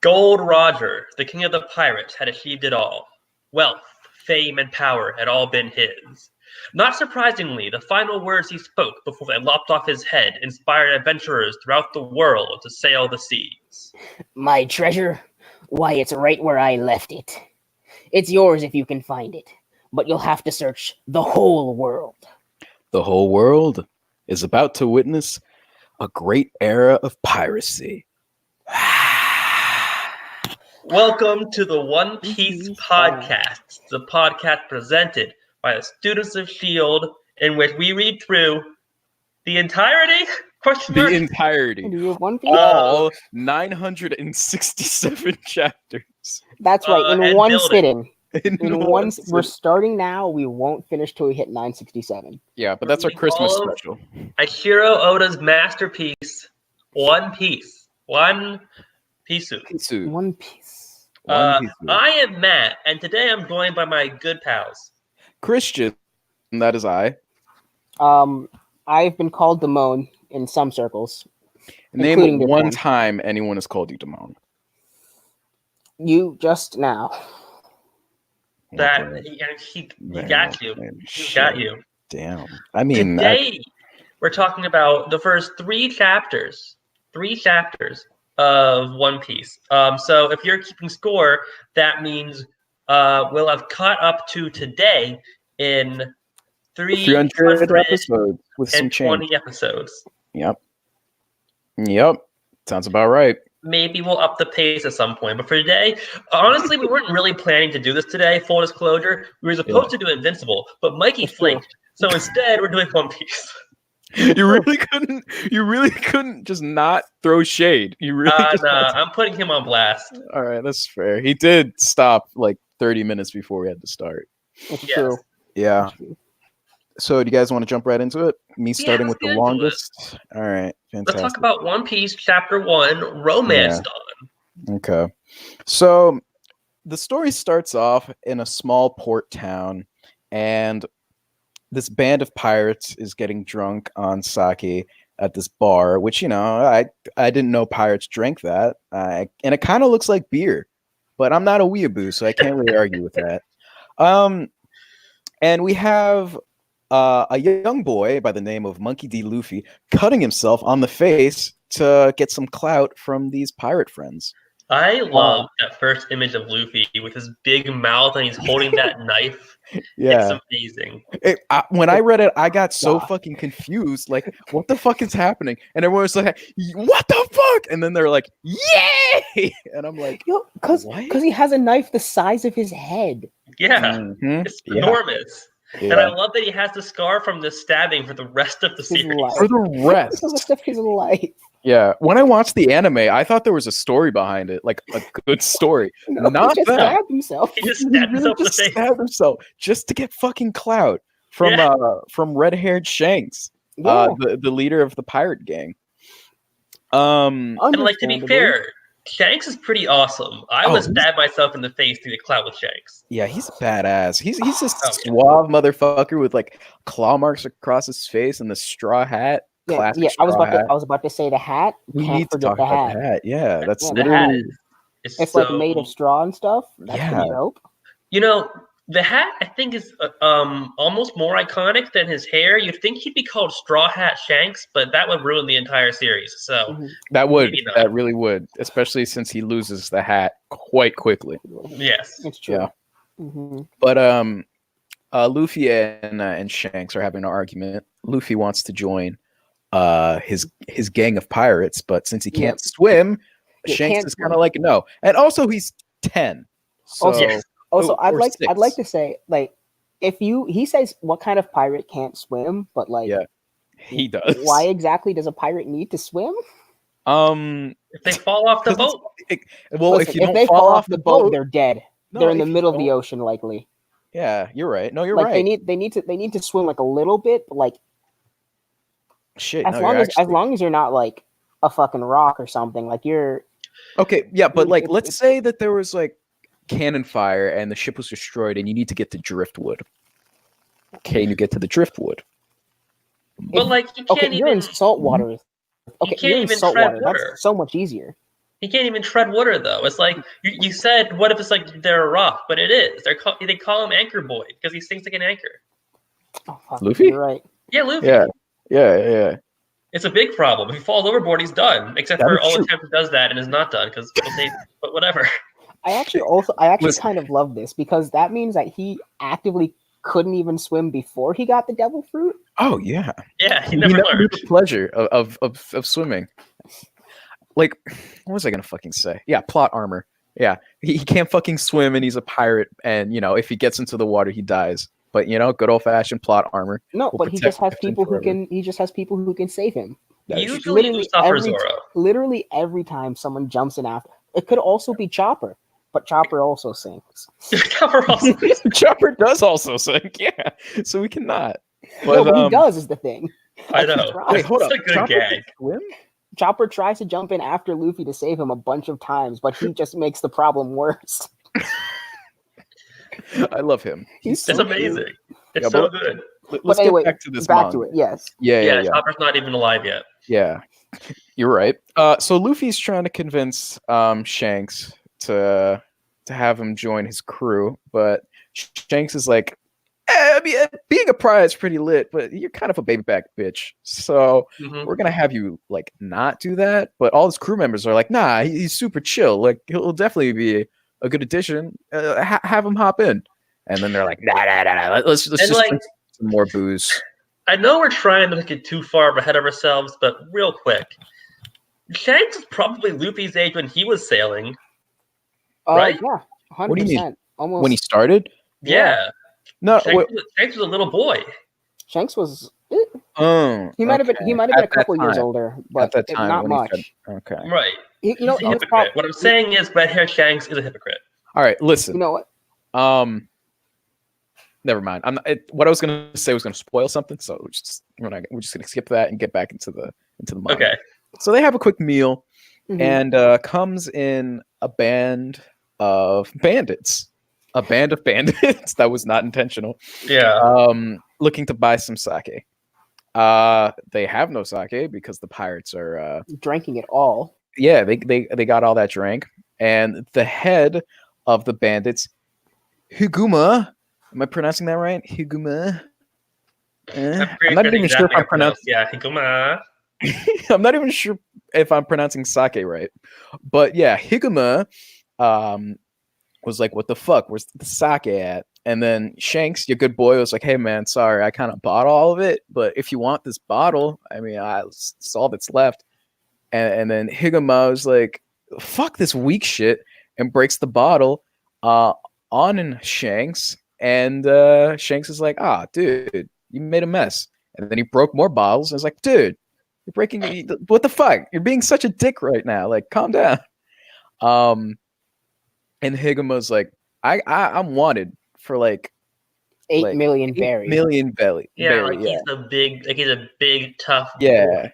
Gold Roger, the king of the pirates, had achieved it all. Wealth, fame, and power had all been his. Not surprisingly, the final words he spoke before they lopped off his head inspired adventurers throughout the world to sail the seas. My treasure? Why, it's right where I left it. It's yours if you can find it, but you'll have to search the whole world. The whole world is about to witness a great era of piracy. Welcome to the One Piece Podcast, the podcast presented by the students of S.H.I.E.L.D., in which we read through the entirety? The entirety. One Piece? All 967 chapters. That's right, in one sitting. We're starting now, we won't finish till we hit 967. Yeah, but that's our Christmas special. Eiichiro Oda's masterpiece, One Piece. One Piece. One Piece. I am Matt, and today I'm joined by my good pals. Christian, and that is I. I've been called Damone in some circles. Name one time anyone has called you Damone. You just now. He got you. He got you. Damn. I mean, today we're talking about the first three chapters of One Piece. So if you're keeping score, that means we'll have caught up to today in 300 episodes with some change. 20 episodes. Yep. Sounds about right. Maybe we'll up the pace at some point. But for today, honestly, we weren't really planning to do this today, full disclosure. We were supposed to do Invincible, but Mikey flaked. So instead, we're doing One Piece. You really couldn't just not throw shade. You really I'm putting him on blast. All right, that's fair. He did stop like 30 minutes before we had to start. That's true. Yeah. So do you guys want to jump right into it? Me starting with the longest? All right, fantastic. Let's talk about One Piece Chapter 1, Romance Dawn. Okay. So the story starts off in a small port town, and this band of pirates is getting drunk on sake at this bar, which, I didn't know pirates drank that. And it kind of looks like beer, but I'm not a weeaboo, so I can't really argue with that. And we have a young boy by the name of Monkey D. Luffy cutting himself on the face to get some clout from these pirate friends. I love that first image of Luffy with his big mouth and he's holding that knife. Yeah. It's amazing. When I read it, I got so fucking confused. Like, what the fuck is happening? And everyone was like, what the fuck? And then they're like, yay! And I'm like, because he has a knife the size of his head. Yeah. It's enormous. Yeah. And I love that he has the scar from the stabbing for the rest of the series. For the rest of his life. Yeah. When I watched the anime, I thought there was a story behind it, like a good story. Not he just that. Stabbed himself. He just stabbed himself in the face. Stabbed himself just to get fucking clout from red-haired Shanks, the leader of the pirate gang. And like, to be fair, Shanks is pretty awesome. I would stab myself in the face to get clout with Shanks. Yeah, he's badass. He's a suave motherfucker with like claw marks across his face and the straw hat. Classic I was about to say the hat. We need to talk about the hat. Yeah, that's literally. It's like made of straw and stuff. That's pretty dope. The hat, I think, is almost more iconic than his hair. You'd think he'd be called Straw Hat Shanks, but that would ruin the entire series. So that really would, especially since he loses the hat quite quickly. Yes, it's true. Yeah. But Luffy and Shanks are having an argument. Luffy wants to join his gang of pirates, but since he can't swim, Shanks is kind of like no. And also, he's 10. So. Also, I'd like to say, like, he says what kind of pirate can't swim, but like, he does. Why exactly does a pirate need to swim? If they fall off the boat. If they fall off the boat, they're dead. They're in the middle of the ocean, likely. Yeah, you're right. No, you're right. They need to swim like a little bit, but like, shit. As long as you're not like a fucking rock or something, like you're. Okay, yeah, but like, let's say that there was like cannon fire and the ship was destroyed and you need to get to driftwood. Can you get to the driftwood? But like, you can't you're in salt water. Okay, you're in salt water. That's so much easier. He can't even tread water though. It's like you said, what if it's like they're a rock? But it is. They call him Anchor Boy because he sinks like an anchor. Oh, fuck, Luffy? you're right. Yeah, Luffy. Yeah. It's a big problem. If he falls overboard, he's done. Except That for is all true. the times he does that and is not done because but whatever. I actually Listen. kind of love this because that means that he actively couldn't even swim before he got the devil fruit. Oh yeah. Yeah, he He never never knew learned. the pleasure of swimming. Like, what was I gonna fucking say? Yeah, plot armor. Yeah, he can't fucking swim, and he's a pirate. And if he gets into the water, he dies. But good old fashioned plot armor. No, will but he protect just has Captain people who forever. can. He just has people who can save him. That is Usually Usopp or Literally every time someone jumps in after, it could also be Chopper, but Chopper also sinks. Chopper also. Chopper does also sink. Yeah, so we cannot. No, but he does is the thing. I Like, he know. tries. Wait, hold It's up. a good Chopper gag. can swim? Chopper tries to jump in after Luffy to save him a bunch of times, but he just makes the problem worse. I love him. He's It's so amazing. cute. It's Yeah, so but- good. Let's anyway, get back to this. Back to manga. it, yes. Yeah. Chopper's not even alive yet. Yeah, you're right. So Luffy's trying to convince Shanks to have him join his crew, but Shanks is like, I mean, being a pride's pretty lit, but you're kind of a baby back bitch. So Mhm. we're gonna have you like not do that. But all his crew members are like, nah, he's super chill. Like he'll definitely be a good addition. Have him hop in. And then they're like, nah. Let's And, just like- drink some more booze. I know we're trying to get too far ahead of ourselves, but real quick, Shanks was probably Luffy's age when he was sailing. Right? Yeah, 100%. What do you mean? Almost. When he started? Yeah. No, Shanks was a little boy. Shanks was. oh, He might have been. He might have been a couple years older, but at that time not when he much. said, okay. Right. He He's a was hypocrite. What I'm saying is red hair Shanks is a hypocrite. All right, listen. You know what? Never mind. I'm not, what I was gonna say was gonna spoil something, so we're just gonna skip that and get back into the manga. Okay. So they have a quick meal, Mhm. and comes in a band of bandits. A band of bandits that was not intentional. Yeah. Looking to buy some sake. They have no sake because the pirates are Drinking it all. yeah, they got all that drank. And the head of the bandits, Higuma, am I pronouncing that right? Higuma. I'm not even sure if I'm pronouncing. Yeah, Higuma. I'm not even sure if I'm pronouncing sake right, but yeah, Higuma was like, "What the fuck? Where's the sake at?" And then Shanks, your good boy, was like, "Hey man, sorry, I kind of bought all of it, but if you want this bottle, I mean, it's all that's left." And then Higuma was like, "Fuck this weak shit," and breaks the bottle on Shanks, and Shanks is like, "Ah, dude, you made a mess." And then he broke more bottles, and was like, "Dude, you're breaking. What the fuck? You're being such a dick right now. Like, calm down." And Higuma's like, I'm wanted for like 8 million berry. belly. Yeah, berry, like he's a big tough yeah. boy.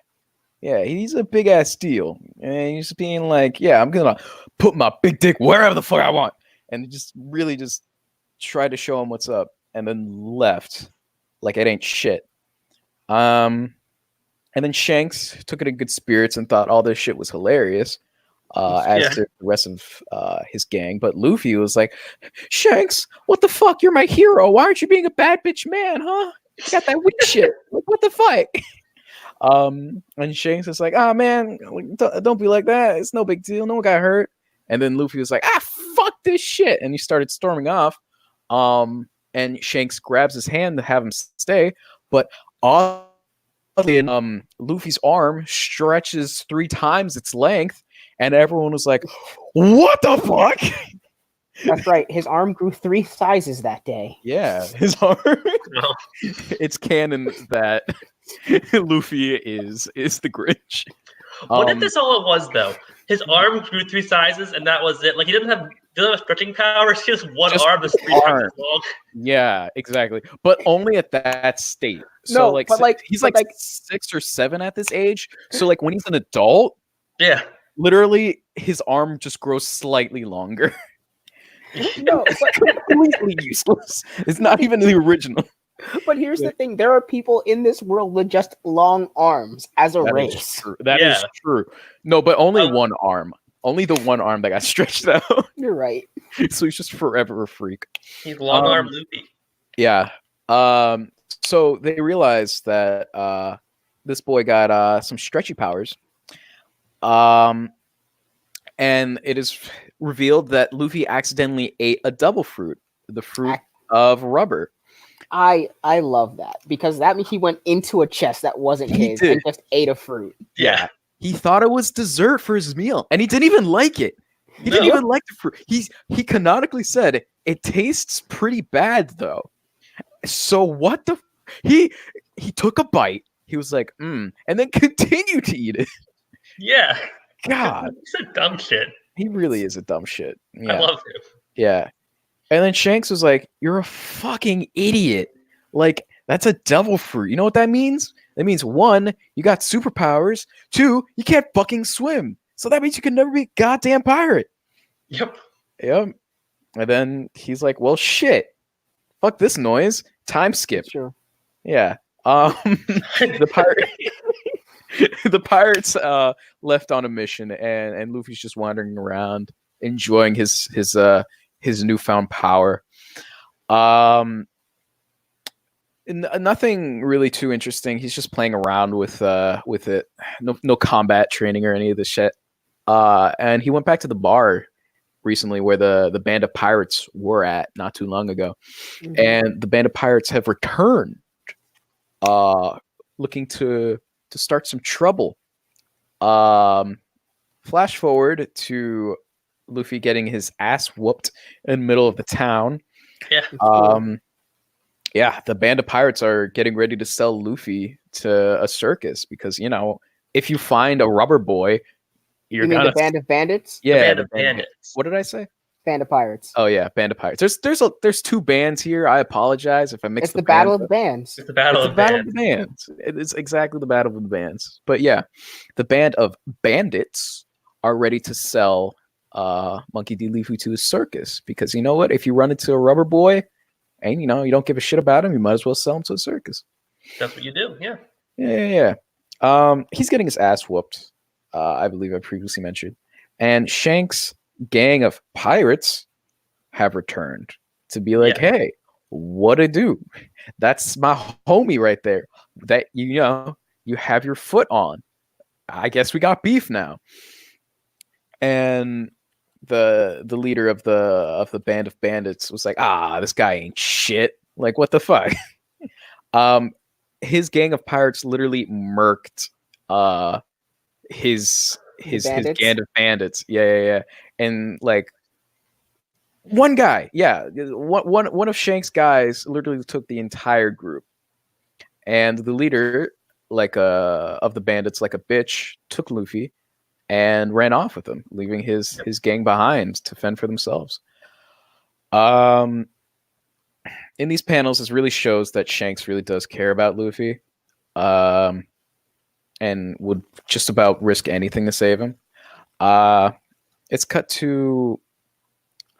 Yeah, he's a big ass deal. And he's being like, yeah, I'm gonna put my big dick wherever the fuck I want. And just really just tried to show him what's up and then left like it ain't shit. And then Shanks took it in good spirits and thought all this shit was hilarious. As to the rest of his gang. But Luffy was like, Shanks, what the fuck? You're my hero. Why aren't you being a bad bitch man, huh? You got that weak shit. Like, what the fuck? And Shanks is like, man, don't be like that. It's no big deal. No one got hurt. And then Luffy was like, fuck this shit. And he started storming off. And Shanks grabs his hand to have him stay. But Luffy's arm stretches 3 times its length. And everyone was like, what the fuck? That's right. His arm grew 3 sizes that day. Yeah, his arm. No. It's canon that Luffy is the Grinch. What if this all it was though? His arm grew 3 sizes and that was it. Like he doesn't have stretching powers. He has one Just arm that's 3 times long. Yeah, exactly. But only at that state. So No, like, but like he's but like 6 or 7 at this age. So like when he's an adult, Yeah. literally his arm just grows slightly longer. No, Completely useless. It's not even the original. but here's the thing: there are people in this world with just long arms as a That is race. true. That is true. No, but only one arm. Only the one arm that got stretched out. You're right. So he's just forever a freak. He's long arm Luffy. Yeah. So they realized that this boy got some stretchy powers. And it is revealed that Luffy accidentally ate a devil fruit, the fruit of rubber. I love that because that means he went into a chest that wasn't He his did. and just ate a fruit. Yeah. He thought it was dessert for his meal, and he didn't even like it. He didn't even like the fruit. He canonically said it tastes pretty bad though. So what the? He took a bite. He was like, and then continued to eat it. Yeah. God, He's a dumb shit. he really is a dumb shit. Yeah. I love him. Yeah. And then Shanks was like, "You're a fucking idiot. Like, that's a devil fruit. You know what that means? That means 1, you got superpowers. 2, you can't fucking swim. So that means you can never be a goddamn pirate." Yep. Yep. And then he's like, "Well, shit. Fuck this noise. Time skip." Sure. Yeah. The pirate the pirates left on a mission, and Luffy's just wandering around enjoying his newfound power. Nothing really too interesting. He's just playing around with it. No combat training or any of this shit. And he went back to the bar recently where the band of pirates were at not too long ago. Mhm. And the band of pirates have returned, looking to start some trouble. Flash forward to Luffy getting his ass whooped in the middle of the town. Yeah. Yeah, the band of pirates are getting ready to sell Luffy to a circus because, if you find a rubber boy, you're You mean gonna... the band of bandits? Yeah, The band of bandits. What did I say? Band of pirates. Oh yeah, band of pirates. There's 2 bands here. I apologize if I mixed It's the battle of the bands. It's the battle It's of the battle of bands. the bands. It's exactly the battle of the bands. But yeah, the band of bandits are ready to sell Monkey D. Luffy to a circus because you know what? If you run into a rubber boy and you don't give a shit about him, you might as well sell him to a circus. That's what you do. Yeah. Yeah. He's getting his ass whooped. I believe I previously mentioned, and Shanks' gang of pirates have returned to be like, "Hey, what to do? That's my homie right there. That you have your foot on. I guess we got beef now." And the leader of the band of bandits was like, "This guy ain't shit. Like, what the fuck?" His gang of pirates literally murked his gang of bandits. Yeah. And like one guy, one of Shank's guys literally took the entire group. And the leader, of the bandits, like a bitch, took Luffy and ran off with him, leaving his gang behind to fend for themselves. In these panels, this really shows that Shanks really does care about Luffy, and would just about risk anything to save him. It's cut to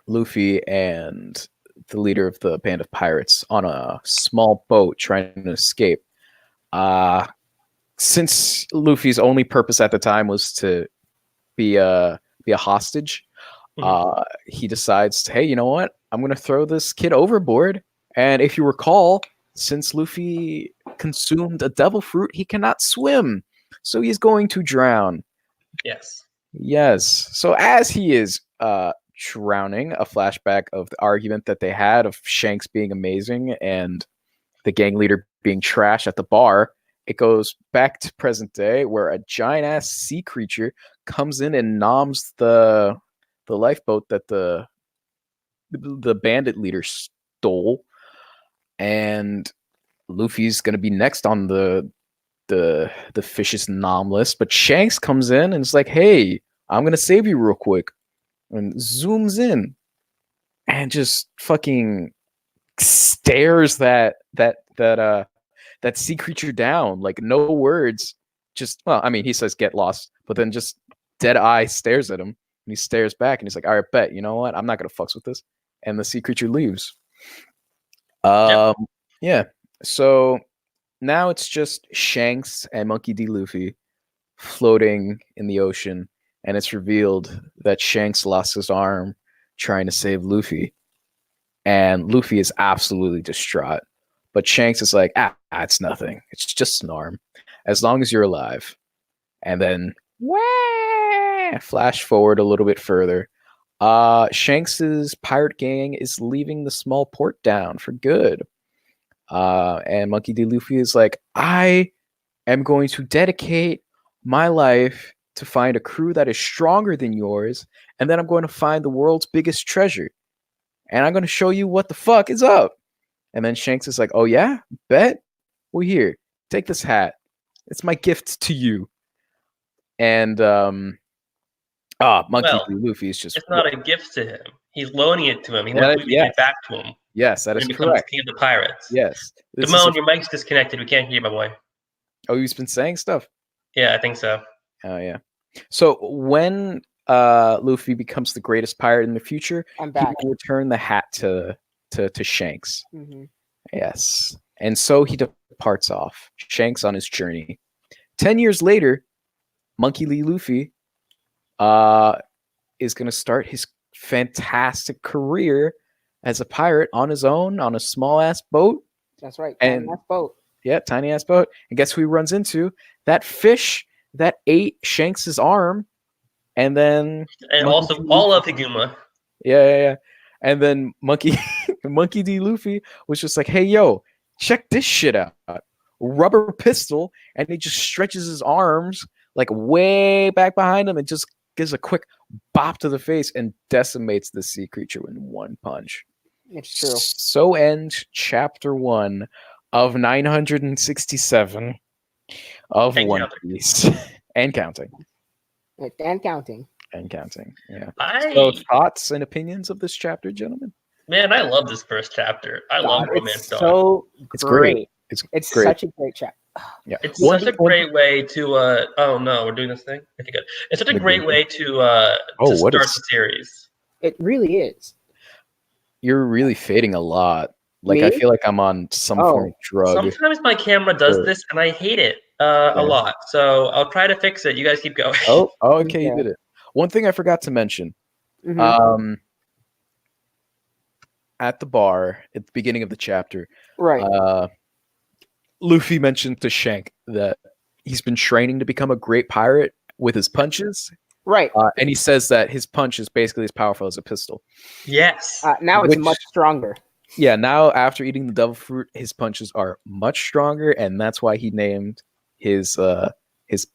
Luffy and the leader of the band of pirates on a small boat trying to escape. Since Luffy's only purpose at the time was to be a hostage, he decides, hey, you know what? I'm going to throw this kid overboard. And if you recall, since Luffy consumed a devil fruit, he cannot swim. So he's going to drown. Yes. So as he is drowning, a flashback of the argument that they had of Shanks being amazing and the gang leader being trash at the bar, it goes back to present day where a giant ass sea creature comes in and noms the lifeboat that the bandit leader stole, and Luffy's gonna be next on the fish's nom list. But Shanks comes in and is like, "Hey, I'm gonna save you real quick," and zooms in and just fucking stares that sea creature down, like no words. Just, well, I mean, he says get lost, but then just dead eye stares at him, and he stares back and he's like, all right, bet, you know what, I'm not gonna fucks with this. And the sea creature leaves. Yeah, so now it's just Shanks and Monkey D. Luffy floating in the ocean, and it's revealed that Shanks lost his arm trying to save Luffy, and Luffy is absolutely distraught. But Shanks is like, it's nothing. It's just an arm, as long as you're alive. And then, flash forward a little bit further. Shanks's pirate gang is leaving the small port down for good. And Monkey D. Luffy is like, I am going to dedicate my life to find a crew that is stronger than yours, and then I'm going to find the world's biggest treasure. And I'm going to show you what the fuck is up. And then Shanks is like, oh yeah? Bet? Well, here, take this hat. It's my gift to you. And Monkey D. Luffy is just... It's not a gift to him. He's loaning it to him. He wants to give it back to him. Yes, that is when he becomes correct. King of the Pirates. Yes. Damone, your mic's disconnected. We can't hear you, my boy. Oh, he's been saying stuff? Yeah, I think so. Oh, yeah. So when Luffy becomes the greatest pirate in the future, I'm back. he will return the hat to Shanks. Mm-hmm. Yes. And so he departs off, Shanks on his journey. 10 years later, Monkey D. Luffy is going to start his fantastic career as a pirate on his own on a small ass boat. That's right. Tiny ass boat. Yeah, tiny ass boat. And guess who he runs into? That fish that ate Shanks's arm. And then also all of Higuma. Yeah. And then Monkey D. Luffy was just like, hey, yo, check this shit out. Rubber pistol. And he just stretches his arms like way back behind him and just gives a quick bop to the face and decimates the sea creature in one punch. It's true. So ends chapter 1 of 967 of One Piece. And counting. And counting. And counting, yeah. So thoughts and opinions of this chapter, gentlemen? Man, I love this first chapter. I love Romance Dawn. So it's great. It's great. Such a great chapter. Yeah, it's such a great way to. Oh no, we're doing this thing. Okay, good. It's such a great way to start the series. It really is. You're really fading a lot. Like, I feel like I'm on some form of drug. Sometimes my camera does this, and I hate it a lot. So I'll try to fix it. You guys keep going. Oh, okay, you did it. One thing I forgot to mention. Mm-hmm. At the bar at the beginning of the chapter, right? Luffy mentioned to Shank that he's been training to become a great pirate with his punches. Right. And he says that his punch is basically as powerful as a pistol. Yes. Now it's much stronger. Yeah, now after eating the devil fruit, his punches are much stronger, and that's why he named his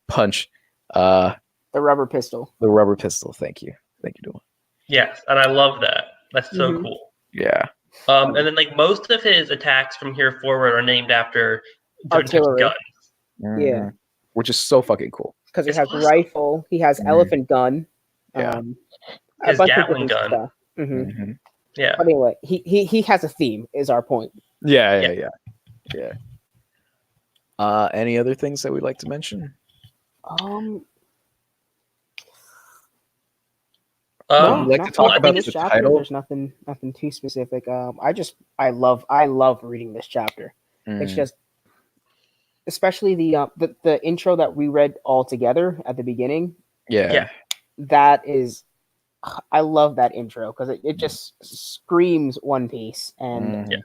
punch the rubber pistol. The rubber pistol. Thank you, Dylan. Yes, and I love that. That's so cool. Yeah. And then like most of his attacks from here forward are named after artillery guns. Mm-hmm. Yeah. Which is so fucking cool. Because he has rifle, he has elephant gun. Yeah. His Gatling gun. Mm-hmm. Mm-hmm. Yeah. But anyway, he has a theme, is our point. Yeah. Any other things that we'd like to mention? No, like to talk about this the chapter. title? There's nothing too specific. I love reading this chapter. It's just, especially the intro that we read all together at the beginning. Yeah. That is, I love that intro because it just screams One Piece, and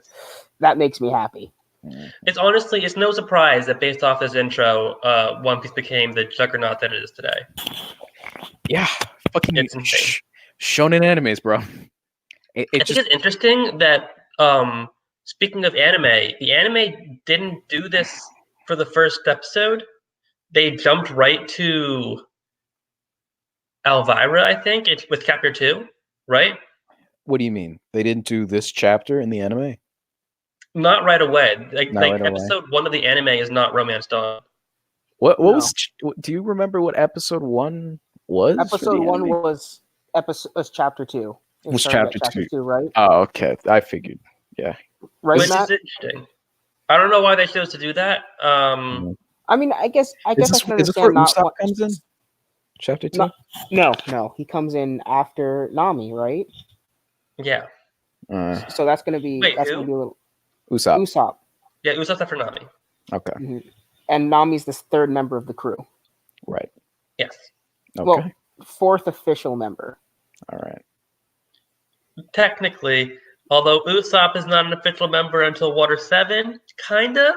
that makes me happy. It's no surprise that based off this intro, One Piece became the juggernaut that it is today. Yeah, fucking it's insane. Shonen animes, bro. I think it's interesting that speaking of anime, the anime didn't do this for the first episode. They jumped right to Elvira, I think, it's with chapter 2, right? What do you mean? They didn't do this chapter in the anime? Not right away. Like right episode 1 of the anime is not Romance Dawn. What was? Do you remember what episode 1 was? Episode 1 was chapter 2. It was chapter 2, right? Oh, okay. I figured. Yeah. Right. Which is interesting. I don't know why they chose to do that. I mean, I guess I can understand. Is this where Usopp comes in? Chapter 2? No. He comes in after Nami, right? Yeah. So that's gonna be Wait, that's gonna be a little Usopp. Yeah, Usopp's after Nami. Okay. Mm-hmm. And Nami's the third member of the crew. Right. Yes. Okay. 4th official member. All right. Technically, although Usopp is not an official member until Water 7, kind of.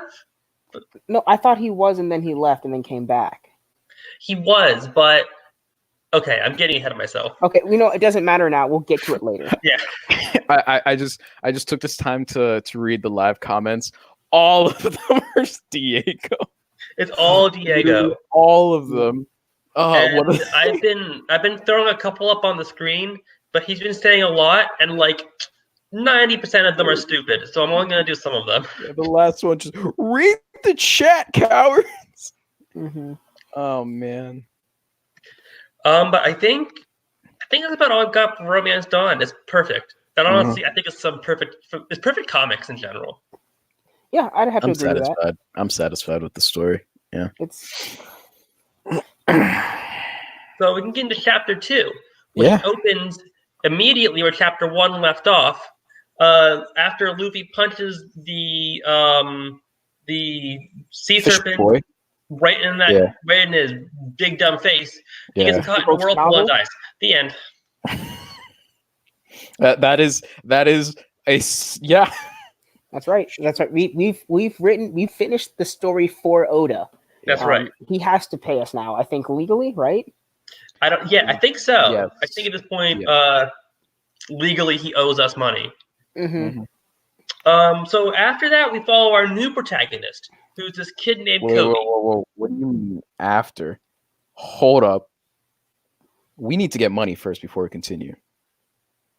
No, I thought he was, and then he left, and then came back. He was, but okay, I'm getting ahead of myself. Okay, we know it doesn't matter now. We'll get to it later. Yeah. I just took this time to read the live comments. All of them are Diego. It's all Diego. All of them. And I've been throwing a couple up on the screen, but he's been saying a lot, and like 90% of them are stupid. So I'm only gonna do some of them. Yeah, the last one, just read the chat, cowards. Mm-hmm. Oh man. But I think that's about all I've got for Romance Dawn. It's perfect. And honestly, I think it's perfect comics in general. Yeah, I'd have to agree with that. I'm satisfied with the story. Yeah. It's So we can get into chapter 2, which opens immediately where chapter 1 left off. After Luffy punches the sea Fish serpent boy. right in his big dumb face, he gets caught in a People's whirlpool and novel? dies. The end. That is yeah. That's right. That's right. We've finished the story for Oda. That's right. He has to pay us now. I think legally, right? I think so. Yes. I think at this point, legally he owes us money. Mm-hmm. So after that, we follow our new protagonist, who's this kid named Kobe. Whoa. What do you mean after? Hold up. We need to get money first before we continue.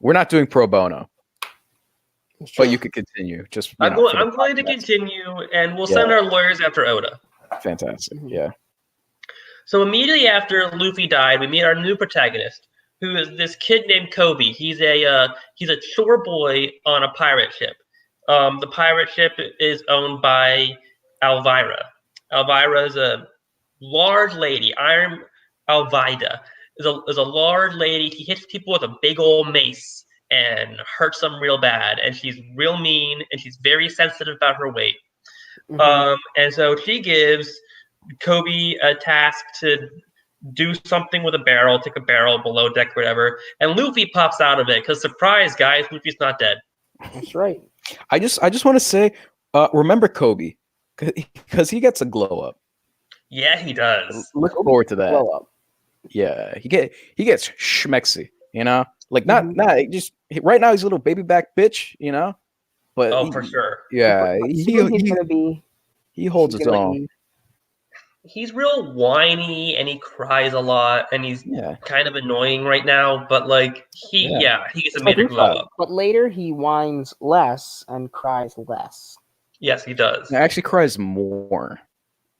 We're not doing pro bono. But you could continue. Just I'm going to continue, and we'll send our lawyers after Oda. Fantastic. Yeah. So immediately after Luffy died, we meet our new protagonist, who is this kid named Kobe. He's a chore boy on a pirate ship. The pirate ship is owned by Elvira. Elvira is a large lady. Iron Alvida is a large lady. She hits people with a big old mace and hurts them real bad. And she's real mean, and she's very sensitive about her weight. Mm-hmm. And so she gives Kobe a task to do something with a barrel, take a barrel below deck, whatever. And Luffy pops out of it because, surprise, guys, Luffy's not dead. That's right. I just want to say, remember Kobe, because he gets a glow up. Yeah, he does. Look forward to that. Glow up. Yeah, he gets schmexy, you know, like not just right now he's a little baby back bitch, you know, but for sure. Yeah, he holds his own. He's real whiny and he cries a lot and he's kind of annoying right now, but like he gets a major glow up. But later he whines less and cries less. Yes, he does. He actually cries more,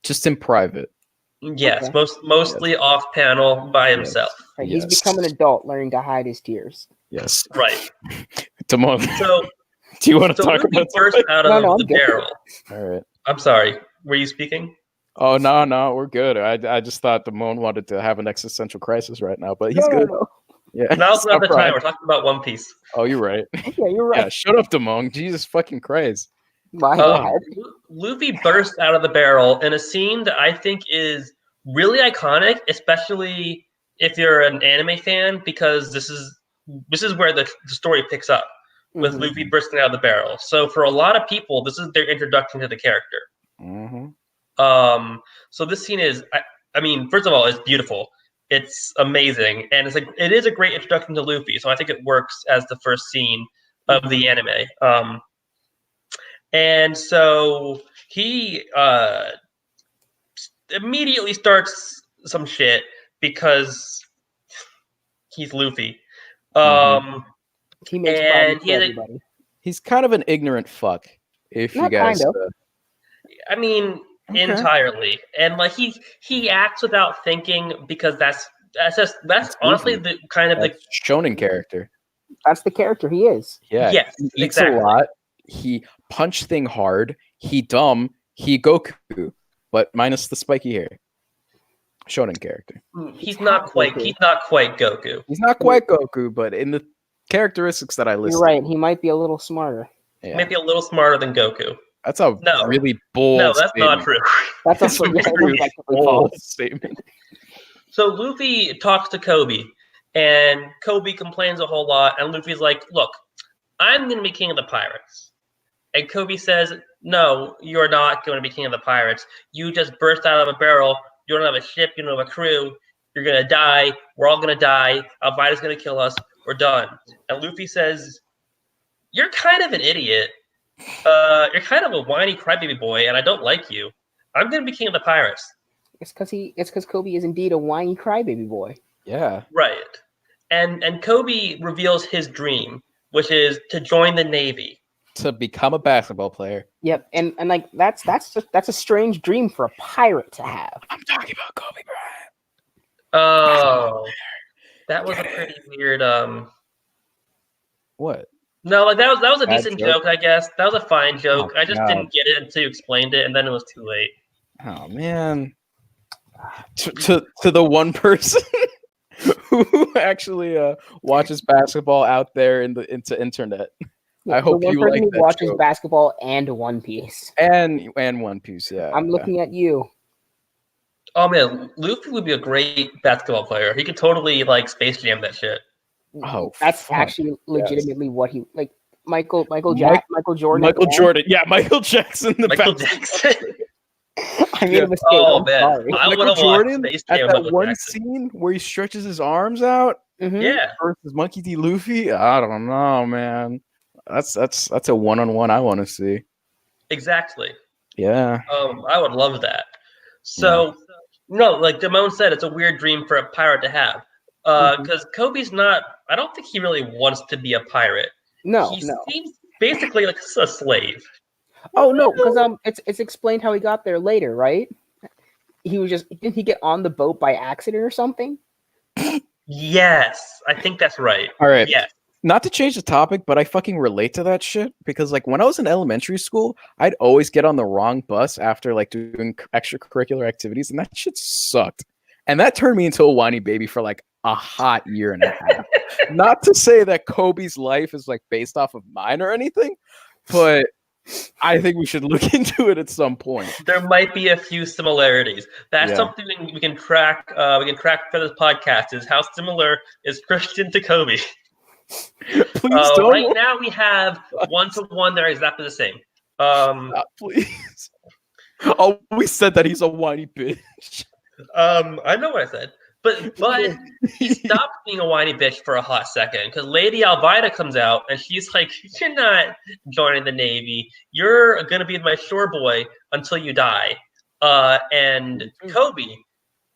just in private. Yes, mostly off panel by himself. Right, he's become an adult, learning to hide his tears. Yes. Right. Timon. So do you want to talk about first out of the barrel? All right. I'm sorry. Were you speaking? Oh no, we're good. I just thought Timon wanted to have an existential crisis right now, but he's good. No. Yeah. Now's not the time. We're talking about One Piece. Oh, you're right. Yeah, you're right. Yeah, shut up, Timon. Jesus fucking Christ. My God. Luffy burst out of the barrel in a scene that I think is really iconic, especially if you're an anime fan, because this is where the story picks up with Luffy bursting out of the barrel. So for a lot of people, this is their introduction to the character. So this scene is, I mean, first of all, it's beautiful. It's amazing, and it is a great introduction to Luffy. So I think it works as the first scene of the anime. And so he immediately starts some shit because he's Luffy. He makes problems for everybody. He's kind of an ignorant fuck. If Not you guys, kind of. I mean, entirely, and like he acts without thinking because that's honestly the kind of the shonen character. That's the character he is. Yeah. Yes, he eats exactly. a lot. He punch thing hard. He dumb. He Goku, but minus the spiky hair. Shonen character. He's not quite Goku. He's not quite Goku. He's not quite Goku, but in the characteristics that I listed, you're right. He might be a little smarter. Yeah. Maybe a little smarter than Goku. That's a really bold. No, that's statement. not true. That's a very bold statement. So Luffy talks to Kobe, and Kobe complains a whole lot, and Luffy's like, "Look, I'm going to be king of the pirates." And Kobe says, "No, you're not going to be king of the pirates. You just burst out of a barrel. You don't have a ship. You don't have a crew. You're going to die. We're all going to die. Alvaida's going to kill us. We're done." And Luffy says, "You're kind of an idiot. You're kind of a whiny crybaby boy, and I don't like you. I'm going to be king of the pirates." It's because Kobe is indeed a whiny crybaby boy. Yeah. Right. And Kobe reveals his dream, which is to join the Navy. To become a basketball player. Yep, and like that's a strange dream for a pirate to have. I'm talking about Kobe Bryant. Oh, that was a pretty weird. What? No, like that was a Bad decent joke? joke, I guess. That was a fine joke. Oh, I just God. didn't get it until you explained it, and then it was too late. Oh man. To the one person who actually watches basketball out there into internet. Yeah, I hope the one you person like who that watches joke. basketball and One Piece. And One Piece, yeah. I'm looking at you. Oh man, Luffy would be a great basketball player. He could totally like Space Jam that shit. Oh, That's fuck, actually legitimately what he like. Michael Michael Jordan. Michael Jordan. Yeah, Michael Jackson. The Michael basketball Jackson. I made Yeah. a mistake. Oh I'm man, sorry. I would Michael have watched Jordan Space at Jam. that Michael one Jackson. scene where he stretches his arms out Mhm. Yeah, versus Monkey D. Luffy. I don't know, man. That's a one-on-one I want to see. exactly. Yeah. I would love that. So, no, like Damone said, it's a weird dream for a pirate to have. Because Kobe's not. I don't think he really wants to be a pirate. No, He no. seems basically like a slave. Oh no, because it's explained how he got there later, right? He was just didn't he get on the boat by accident or something? Yes, I think that's right. All right. Yes. Not to change the topic, but I fucking relate to that shit because, like, when I was in elementary school, I'd always get on the wrong bus after like doing extracurricular activities, and that shit sucked. And that turned me into a whiny baby for like a hot year and a half. Not to say that Kobe's life is like based off of mine or anything, but I think we should look into it at some point. There might be a few similarities. That's Yeah. something we can track. We can track for this podcast. Is how similar is Christian to Kobe? Please don't. Right now, we have 1-to-1. They're exactly the same. Stop, please. Oh, we said that he's a whiny bitch. I know what I said, but he stopped being a whiny bitch for a hot second because Lady Alvida comes out and she's like, "You're not joining the Navy. You're gonna be my shore boy until you die." And Kobe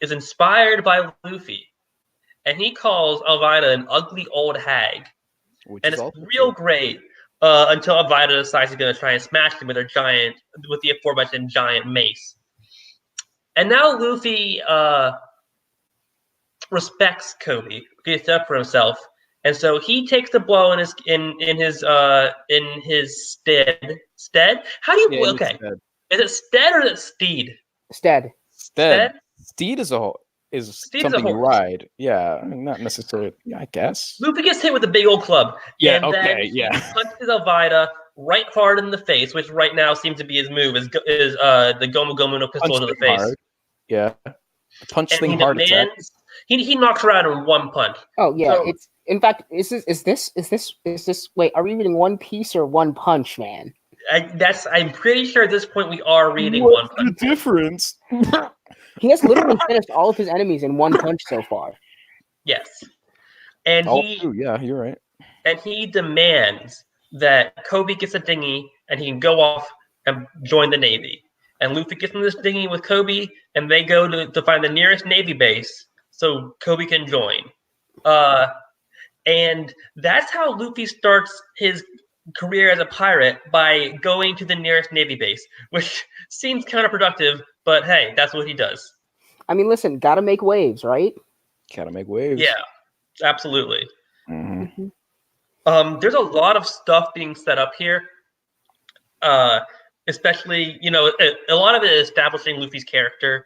is inspired by Luffy, and he calls Alvida an ugly old hag, Which and is it's also real true. great. Until Alvida decides he's gonna try and smash him with the aforementioned giant mace. And now Luffy respects Kobe, gets up for himself, and so he takes the blow in his stead. Stead? How do you? Yeah, Okay, instead. is it stead or is it steed? Stead. Stead. Steed is Steed is a something you horse. ride. Yeah, I mean, not necessarily. Yeah, I guess. Luffy gets hit with a big old club, Yeah, and then okay, he yeah. punches Alvida right hard in the face, which right now seems to be his move. Is the Gomu Gomu no pistol Punch to the thing face, hard. Yeah. Punch and thing he hard attack. demands. He knocks her out in one punch. Oh yeah, So- it's in fact is this wait, are we reading One Piece or One Punch Man? I'm pretty sure at this point we are reading What's one punch. the difference? He has literally finished all of his enemies in one punch so far. Yes, and All true. Yeah, you're right. he demands that Kobe gets a dinghy and he can go off and join the Navy. And Luffy gets in this dinghy with Kobe, and they go to find the nearest Navy base so Kobe can join. And that's how Luffy starts his career as a pirate, by going to the nearest Navy base, which seems counterproductive, but hey, that's what he does. I mean, listen, gotta make waves, right? Gotta make waves. Yeah, absolutely. Mhm. There's a lot of stuff being set up here. Especially, a lot of it is establishing Luffy's character.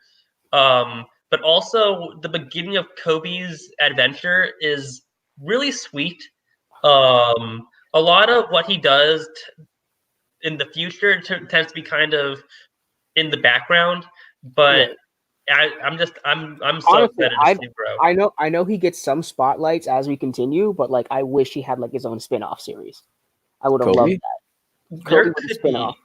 But also the beginning of Kobe's adventure is really sweet. A lot of what he does in the future tends to be kind of in the background, but Right. I'm so Honestly, excited to see Zoro. I know he gets some spotlights as we continue, but like I wish he had like his own spin-off series. I would have loved Kobe? that. There Kobe with a could spin-off.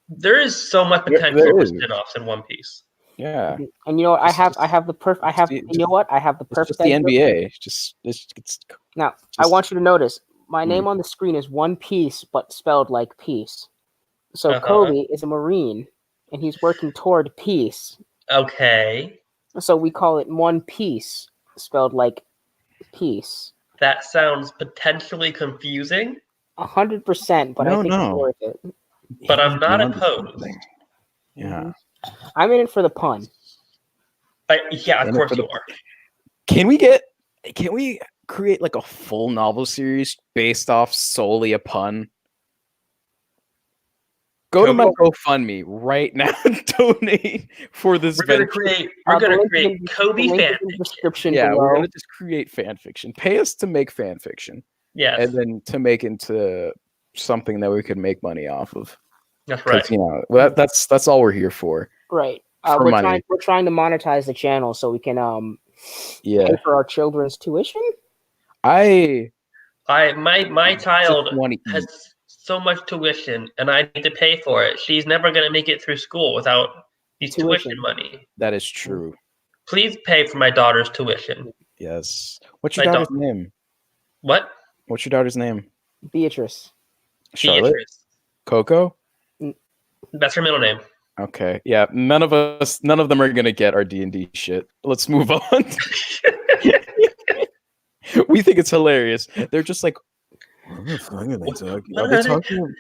be. There is so much potential there for is. spin-offs in One Piece. Yeah. And you know what? I have the Just you know what? I have the It's perfect just the idea. NBA. It's Now, I just- want you to notice my Hmm. name on the screen is One Piece, but spelled like peace. So Uh-huh. Kobe is a Marine, and he's working toward peace. Okay. So we call it One Piece, spelled like peace. That sounds potentially confusing, 100%, but I think it's worth it. but He I'm might be not onto opposed. something. Yeah. I'm in it for the pun. Yeah, of In it course for the- you are. Can we create like a full novel series based off solely a pun? Go to my GoFundMe right now and donate for this We're gonna venture. create The Kobe link is fan in the fiction. description Yeah, we're below. gonna just create fan fiction. Pay us to make fan fiction, Yes, and then to make into something that we could make money off of. that's right. You know, that's all we're here for. Right. For money. We're trying to monetize the channel so we can pay for our children's tuition. My child want to has eat. so much tuition, and I need to pay for it. She's never gonna make it through school without these tuition money. That is true. Please pay for my daughter's tuition. Yes. What's your daughter's name? What? What's your daughter's name? Beatrice. Charlotte? Beatrice. Coco? That's her middle name. Okay. Yeah. None of them are gonna get our D&D shit. Let's move on. We think it's hilarious. They're just like, what the fuck are they talking? Are they talking?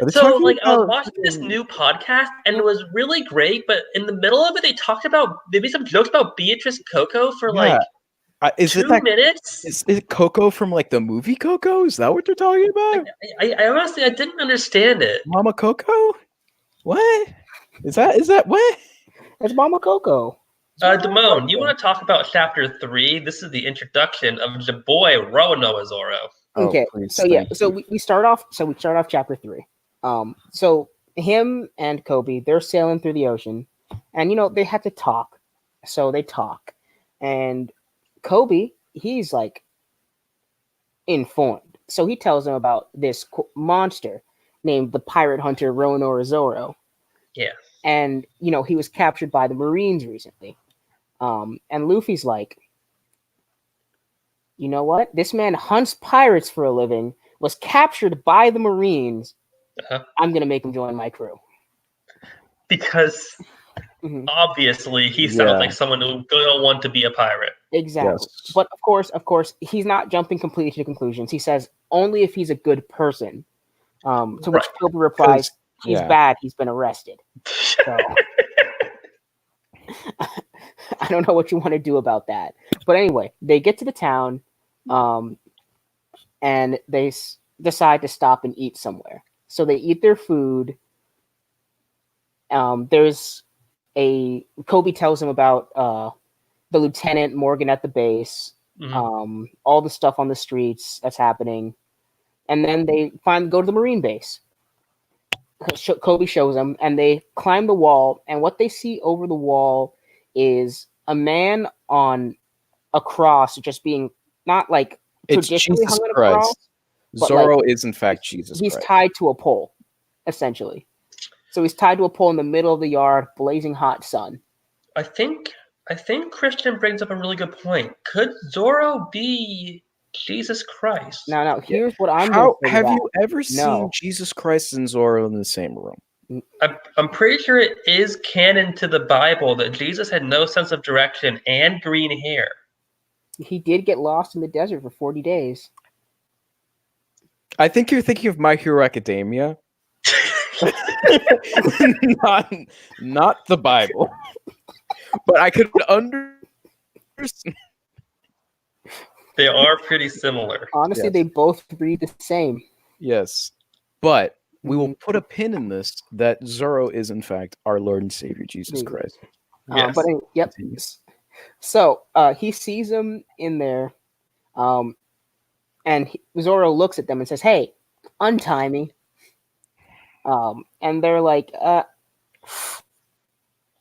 So, like, I was watching this new podcast, and it was really great. But in the middle of it, they made some jokes about Beatrice Coco for like is 2 minutes. Is it Coco from like the movie Coco? Is that what they're talking about? I honestly I didn't understand it. Mama Coco? What? Is that what? It's Mama Coco. Damone, you want to talk about chapter 3? This is the introduction of the boy Roanoa Zoro. Okay, so we start off chapter 3. So him and Kobe, they're sailing through the ocean, and you know they had to talk. So they talk, and Kobe, he's like informed. So he tells him about this monster named the pirate hunter Roanoa Zoro. Yeah. And you know, he was captured by the Marines recently. And Luffy's like, you know what? This man hunts pirates for a living, was captured by the Marines. I'm going to make him join my crew. Because obviously he sounds like someone who don't want to be a pirate. Exactly. Yes. But of course, he's not jumping completely to conclusions. He says only if he's a good person. To which Kobe replies, he's bad. He's been arrested. So, I don't know what you want to do about that. But anyway, they get to the town, and they decide to stop and eat somewhere. So they eat their food. There's Kobe tells him about the lieutenant, Morgan at the base, all the stuff on the streets that's happening. And then they go to the Marine base. Kobe shows them, and they climb the wall, and what they see over the wall is a man on a cross, just being not like traditionally hung on a cross. Zoro is in fact Jesus Christ. He's tied to a pole, essentially. So he's tied to a pole in the middle of the yard, blazing hot sun. I think Christian brings up a really good point. Could Zoro be Jesus Christ? Now, here's what I'm. Have you ever seen Jesus Christ and Zoro in the same room? I'm pretty sure it is canon to the Bible that Jesus had no sense of direction and green hair. He did get lost in the desert for 40 days. I think you're thinking of My Hero Academia. not the Bible. But I could understand. They are pretty similar. Honestly, they both read the same. Yes. But we will put a pin in this that Zoro is in fact our Lord and Savior Jesus Christ. Yes. So he sees them in there, and Zoro looks at them and says, "Hey, untie me." And they're like,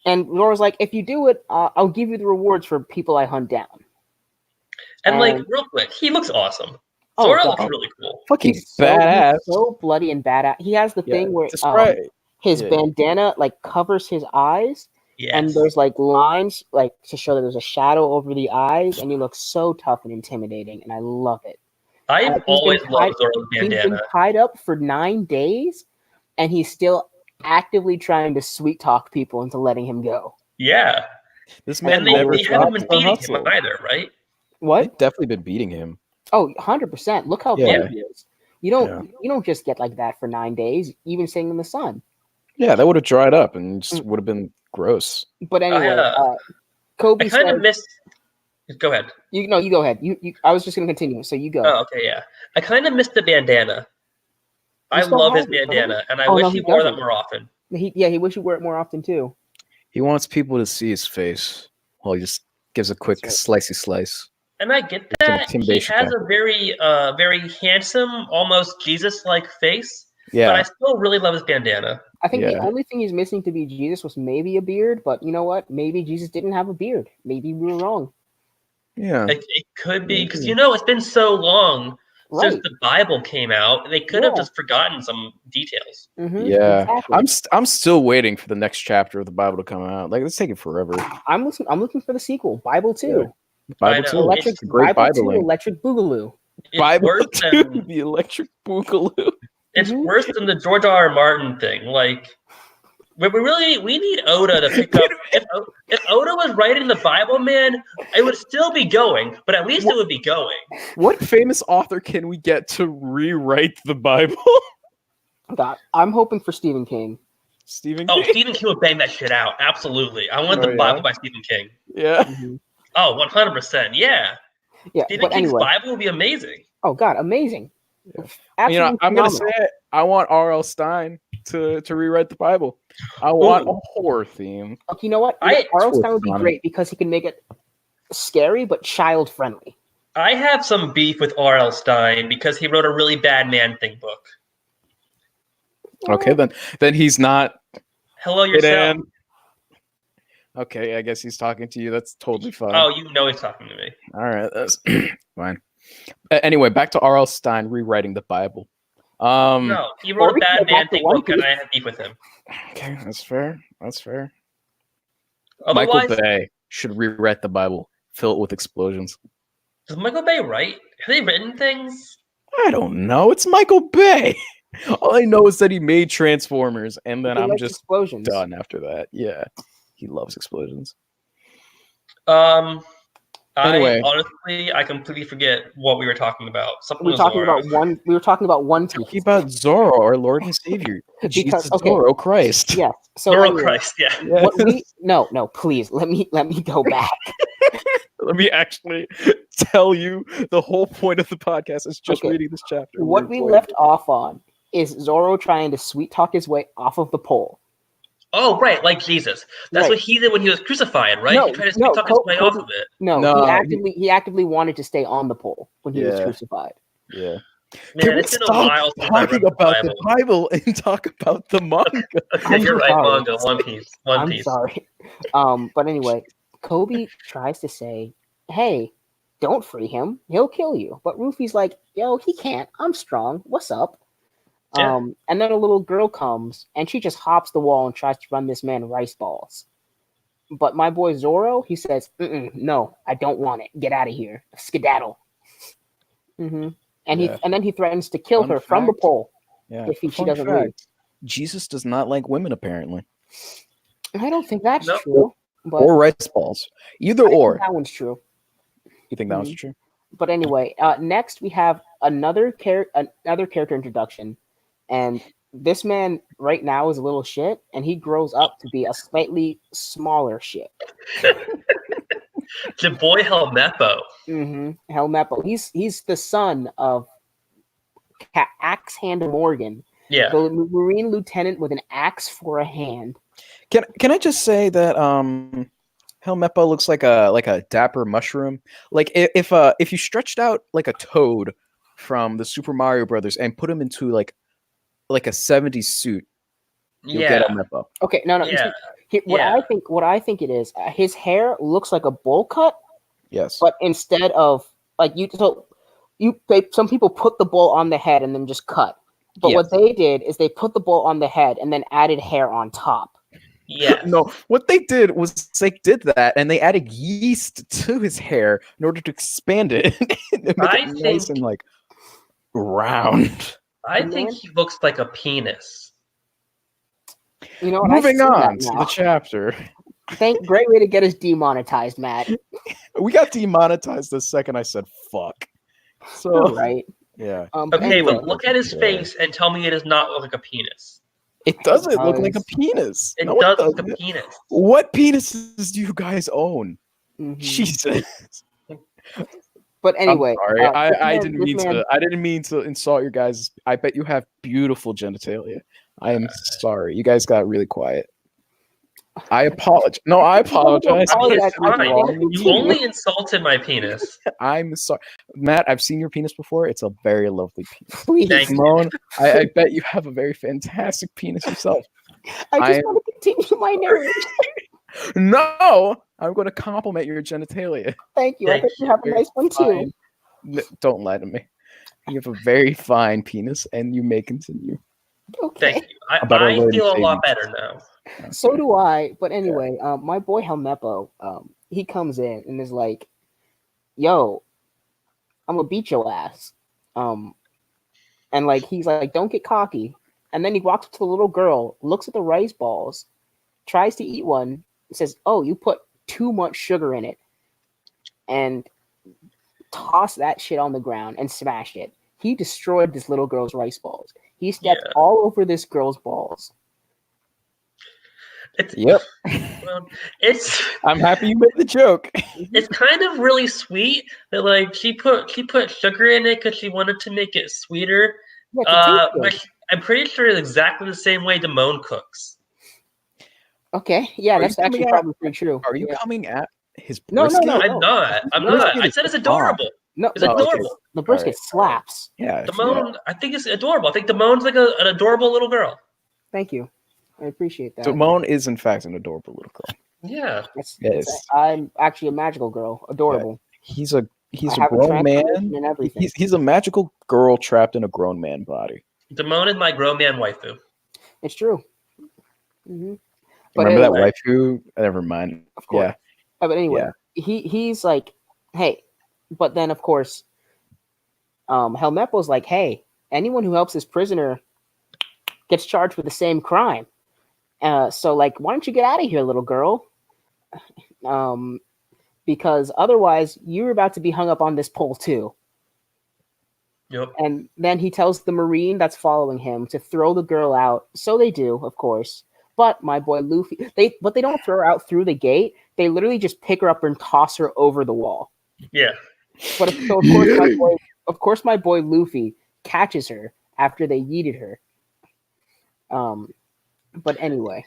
And Zoro's like, if you do it, I'll give you the rewards for people I hunt down. And like, real quick, he looks awesome. Oh, Zoro God. looks really cool. Fucking He's badass. so bloody and badass. He has the thing where his Yeah. bandana like covers his eyes, and Yes. there's like lines like to show that there's a shadow over the eyes, and he looks so tough and intimidating, and I love it. I've always loved Zoro's He's been bandana. tied up for 9 days, and he's still actively trying to sweet talk people into letting him go. Yeah. This man And never they haven't been stops the beating him hustle. either, right? What? They've definitely been beating him. Oh, 100%. Look how Yeah. big he is. You don't just get like that for 9 days, even sitting in the sun. Yeah, that would have dried up and just would have been gross. But anyway, Kobe I kind of said, miss. Go ahead. you go ahead. You I was just gonna continue, so you go. Oh, okay, yeah. I kind of miss the bandana. He I still love his has it, doesn't bandana, and I Oh, wish no, he he wore that doesn't. more often. He wish he wore it more often too. He wants people to see his face while he just gives a quick slicey slice. And I get It's an that. He intimidation has tactic. a very handsome, almost Jesus-like face. Yeah. But I still really love his bandana. I think the Yeah. only thing he's missing to be Jesus was maybe a beard, but you know what? Maybe Jesus didn't have a beard. Maybe we were wrong. Yeah. It could be because it's been so long since Right. the Bible came out. They could have Yeah. just forgotten some details. Yeah. Exactly. I'm still waiting for the next chapter of the Bible to come out. Like, it's taking forever. I'm looking for the sequel, Bible 2. Yeah. Bible know. 2. Electric It's a great Bible 2, Bibling. Electric Boogaloo. It's Bible worse 2, than the electric boogaloo. it's worse than the George R. R. Martin thing. Like, we need Oda to pick up. If Oda was writing the Bible, man, it would still be going, but at least it would be going. What famous author can we get to rewrite the Bible? God, I'm hoping for Stephen King. Stephen Oh, King? Stephen King would bang that shit out. Absolutely. I want the Bible by Stephen King. Yeah. Oh, 100%. Yeah. Yeah, Stephen but King's anyway. Bible would be amazing. Oh God, amazing! Yeah. Absolutely I'm gonna phenomenal. say it. I want R.L. Stein to rewrite the Bible. I want a horror theme. Look, you know what? I- R.L. It's Stein would be worth great because he can make it scary but child friendly. I have some beef with R.L. Stein because he wrote a really bad Man-Thing book. Okay, then he's not. Hello yourself. Okay, I guess he's talking to you. That's totally fine. Oh, you know he's talking to me. All right, that's fine. Anyway, back to R.L. Stein rewriting the Bible. No, he wrote or a we can bad go back to Man-Thing One book, and Piece. I have beef with him. Okay, that's fair. That's fair. Otherwise, Michael Bay should rewrite the Bible, fill it with explosions. does Michael Bay write? Have they written things? I don't know. It's Michael Bay. All I know is that he made Transformers, and then He I'm likes just explosions. done after that. Yeah, he loves explosions. Anyway, Anyway. I completely forget what we were talking about. Something We were with talking Zoro. about one. We were talking about One Piece. Talking about Zoro, our Lord and Savior, Jesus Zoro Christ. Yes. So Zoro anyway, Christ, yeah. what we no, please let me go back. Let me actually tell you the whole point of the podcast is just Okay. reading this chapter. What we left off on is Zoro trying to sweet talk his way off of the pole. Oh, right, like Jesus. That's Right. what he did when he was crucified, right? No, he tried to no, talk his way off of it. No, No, he actively wanted to stay on the pole when he was Yeah. crucified. Yeah. Man, Can we it's been a stop while since I read talking the about Bible. the Bible and talk about the manga? Okay, you're right, sorry. manga, One Piece. One I'm Piece. sorry. But anyway, Kobe tries to say, "Hey, don't free him. He'll kill you." But Rufy's like, "Yo, he can't. I'm strong. What's up?" Yeah. And then a little girl comes and she just hops the wall and tries to run this man rice balls. But my boy Zoro, he says, "No, I don't want it. Get out of here. Skedaddle." And Yeah. then he threatens to kill Fun her from the fact. pole Yeah. if she Fun doesn't fact, leave. Jesus does not like women, apparently, I don't think that's Nope. true. But or rice balls. Either I think or. that one's true. You think that one's true? But anyway, next we have another character introduction, and this man right now is a little shit, and he grows up to be a slightly smaller shit. Your boy Helmeppo. Helmeppo. He's the son of Axe Hand Morgan, Yeah. the Marine lieutenant with an axe for a hand. Can I just say that Helmeppo looks like a dapper mushroom? Like if you stretched out like a toad from the Super Mario Brothers and put him into like a 70s suit, you'll get Helmeppo. Okay, no. Yeah. What I think it is, his hair looks like a bowl cut. Yes. But instead of some people put the bowl on the head and then just cut. But what they did is they put the bowl on the head and then added hair on top. Yes. No, what they did was they did that and they added yeast to his hair in order to expand it and make it nice and like round. I think he looks like a penis. You know what? Moving on to the chapter. Great way to get us demonetized, Matt. We got demonetized the second I said fuck. So right. Yeah. Okay, but look at his face and tell me it does not look like a penis. It doesn't look like a penis. It does look like a penis. What penises do you guys own? Mm-hmm. Jesus. But anyway, I'm sorry. I didn't mean to insult your guys. I bet you have beautiful genitalia. I am sorry. You guys got really quiet. I apologize. No, I apologize. You only insulted my penis. I'm sorry. Matt, I've seen your penis before. It's a very lovely penis. Please. Simone, I bet you have a very fantastic penis yourself. I just want to continue my narrative. No, I'm going to compliment your genitalia. Thank you. I bet you have a nice one too. Don't lie to me. You have a very fine penis, and you may continue. Okay. Thank you. I feel a lot better now. So do I. But anyway, my boy Helmeppo, he comes in and is like, "Yo, I'm gonna beat your ass." And like he's like, "Don't get cocky." And then he walks up to the little girl, looks at the rice balls, tries to eat one, says, "Oh, you put too much sugar in it," and tossed that shit on the ground and smashed it. He destroyed this little girl's rice balls. He stepped all over this girl's balls. Yep. Well, I'm happy you made the joke. It's kind of really sweet that like she put sugar in it because she wanted to make it sweeter. But I'm pretty sure it's exactly the same way Damone cooks. Okay, yeah, that's actually probably pretty true. Are you coming at his brisket? No, I'm not. I said it's adorable. No, it's adorable. Okay. The brisket slaps. Yeah, Damone, I think it's adorable. I think Damone's like an adorable little girl. Thank you. I appreciate that. Damone is, in fact, an adorable little girl. Yeah. I'm actually a magical girl. Adorable. Yeah. He's a grown man. And everything. He's a magical girl trapped in a grown man body. Damone is my grown man waifu. It's true. Mm-hmm. Remember that waifu? Never mind. Of course. Yeah. But anyway, he's like, hey, but then of course, Helmeppo's like, hey, anyone who helps this prisoner gets charged with the same crime. So like, why don't you get out of here, little girl? Because otherwise you're about to be hung up on this pole too. Yep. And then he tells the Marine that's following him to throw the girl out. So they do, of course. But my boy Luffy, they don't throw her out through the gate. They literally just pick her up and toss her over the wall. Yeah. But of course my boy Luffy catches her after they yeeted her. But anyway,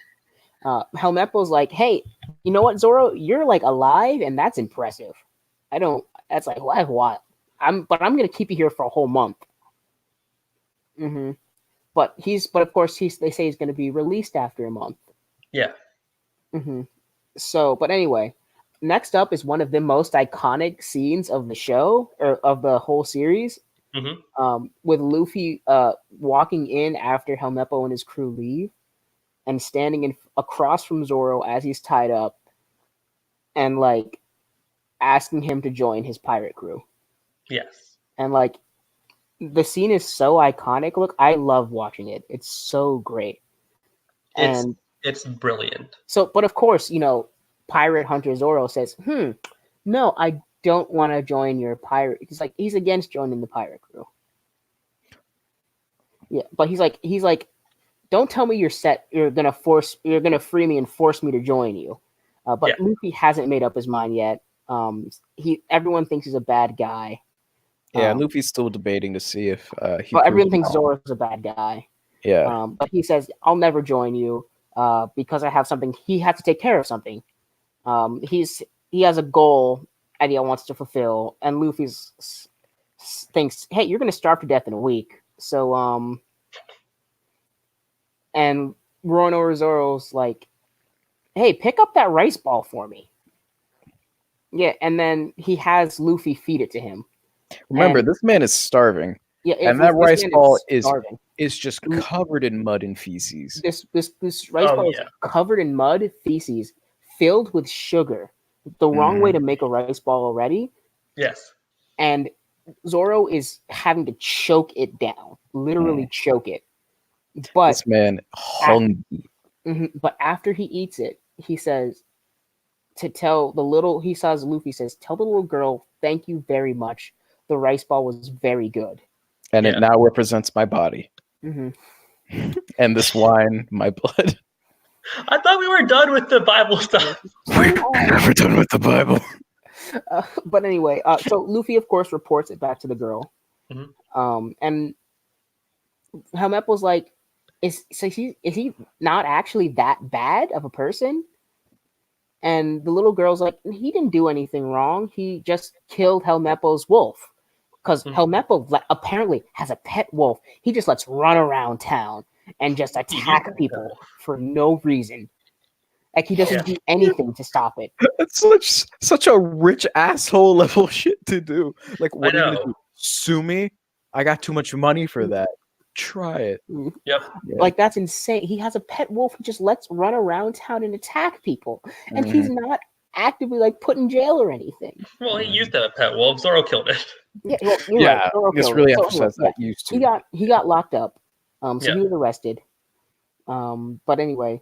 Helmeppo's like, hey, you know what, Zoro? You're like alive, and that's impressive. That's like, what? I'm gonna keep you here for a whole month. Mm-hmm. But of course they say he's gonna be released after a month. Yeah. Mm-hmm. So, but anyway, next up is one of the most iconic scenes of the show or of the whole series. Mm-hmm. With Luffy walking in after Helmeppo and his crew leave, and standing across from Zoro as he's tied up, and like asking him to join his pirate crew. Yes. And like the scene is so iconic. Look, I love watching it. It's so great. It's brilliant. So, but of course, Pirate Hunter Zoro says, no, I don't want to join your pirate. He's against joining the pirate crew. Yeah, but he's like, don't tell me you're gonna free me and force me to join you. But Luffy hasn't made up his mind yet. Everyone thinks he's a bad guy. Yeah, Luffy's still debating to see if but everyone thinks Zoro's a bad guy. Yeah. But he says, I'll never join you because I have something. He has to take care of something. He has a goal and he wants to fulfill. And Luffy thinks, hey, you're going to starve to death in a week. So, and Zoro's like, hey, pick up that rice ball for me. Yeah, and then he has Luffy feed it to him. Remember, And this man is starving. yeah, And that rice ball is starving. just covered in mud and feces. This rice ball is covered in mud, feces, filled with sugar. The wrong way to make a rice ball already. Yes. And Zoro is having to choke it down, literally choke it. But this man hungry. But after he eats it, he says Luffy says, tell the little girl, thank you very much. The rice ball was very good. And it now represents my body. And this wine, my blood. I thought we were done with the Bible stuff. We're never done with the Bible. But anyway, so Luffy, of course, reports it back to the girl. And Helmeppo's like, is he not actually that bad of a person? And the little girl's like, he didn't do anything wrong. He just killed Helmeppo's wolf. Because Helmeppo apparently has a pet wolf. He just lets run around town and just attack people for no reason. Like he doesn't do anything to stop it. That's such a rich asshole level shit to do. Like, what are you gonna do? Sue me? I got too much money for that. Try it. Yep. Yeah. Like that's insane. He has a pet wolf who just lets run around town and attack people, and he's not actively like put in jail or anything. Well, he used to have a pet wolf. Zoro killed it. Yeah, well, you're right. Zoro this killed really it. emphasizes that used to. He got locked up. So he was arrested. But anyway,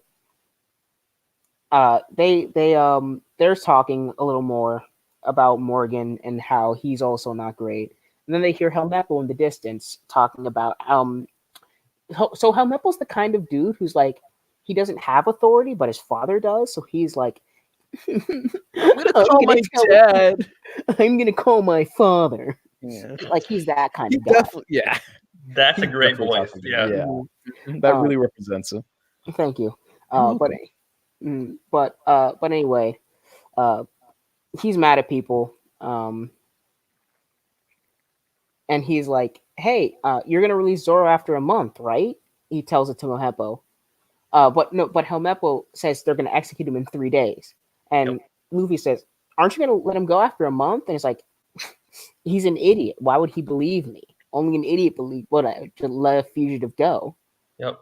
they're talking a little more about Morgan and how he's also not great. And then they hear Helmeppo in the distance talking about so Helmeppo's the kind of dude who's like, he doesn't have authority, but his father does. So he's like, I'm gonna call my dad. I'm gonna call my father. Yeah. Like he's that kind of guy. Yeah. That's a great voice. Yeah. That really represents him. Thank you. But anyway, he's mad at people. And he's like, hey, you're going to release Zoro after a month, right? He tells it to Helmeppo. But Helmeppo says they're going to execute him in 3 days. And Luffy says, aren't you going to let him go after a month? And it's like, he's an idiot. Why would he believe me? Only an idiot to let a fugitive go. Yep.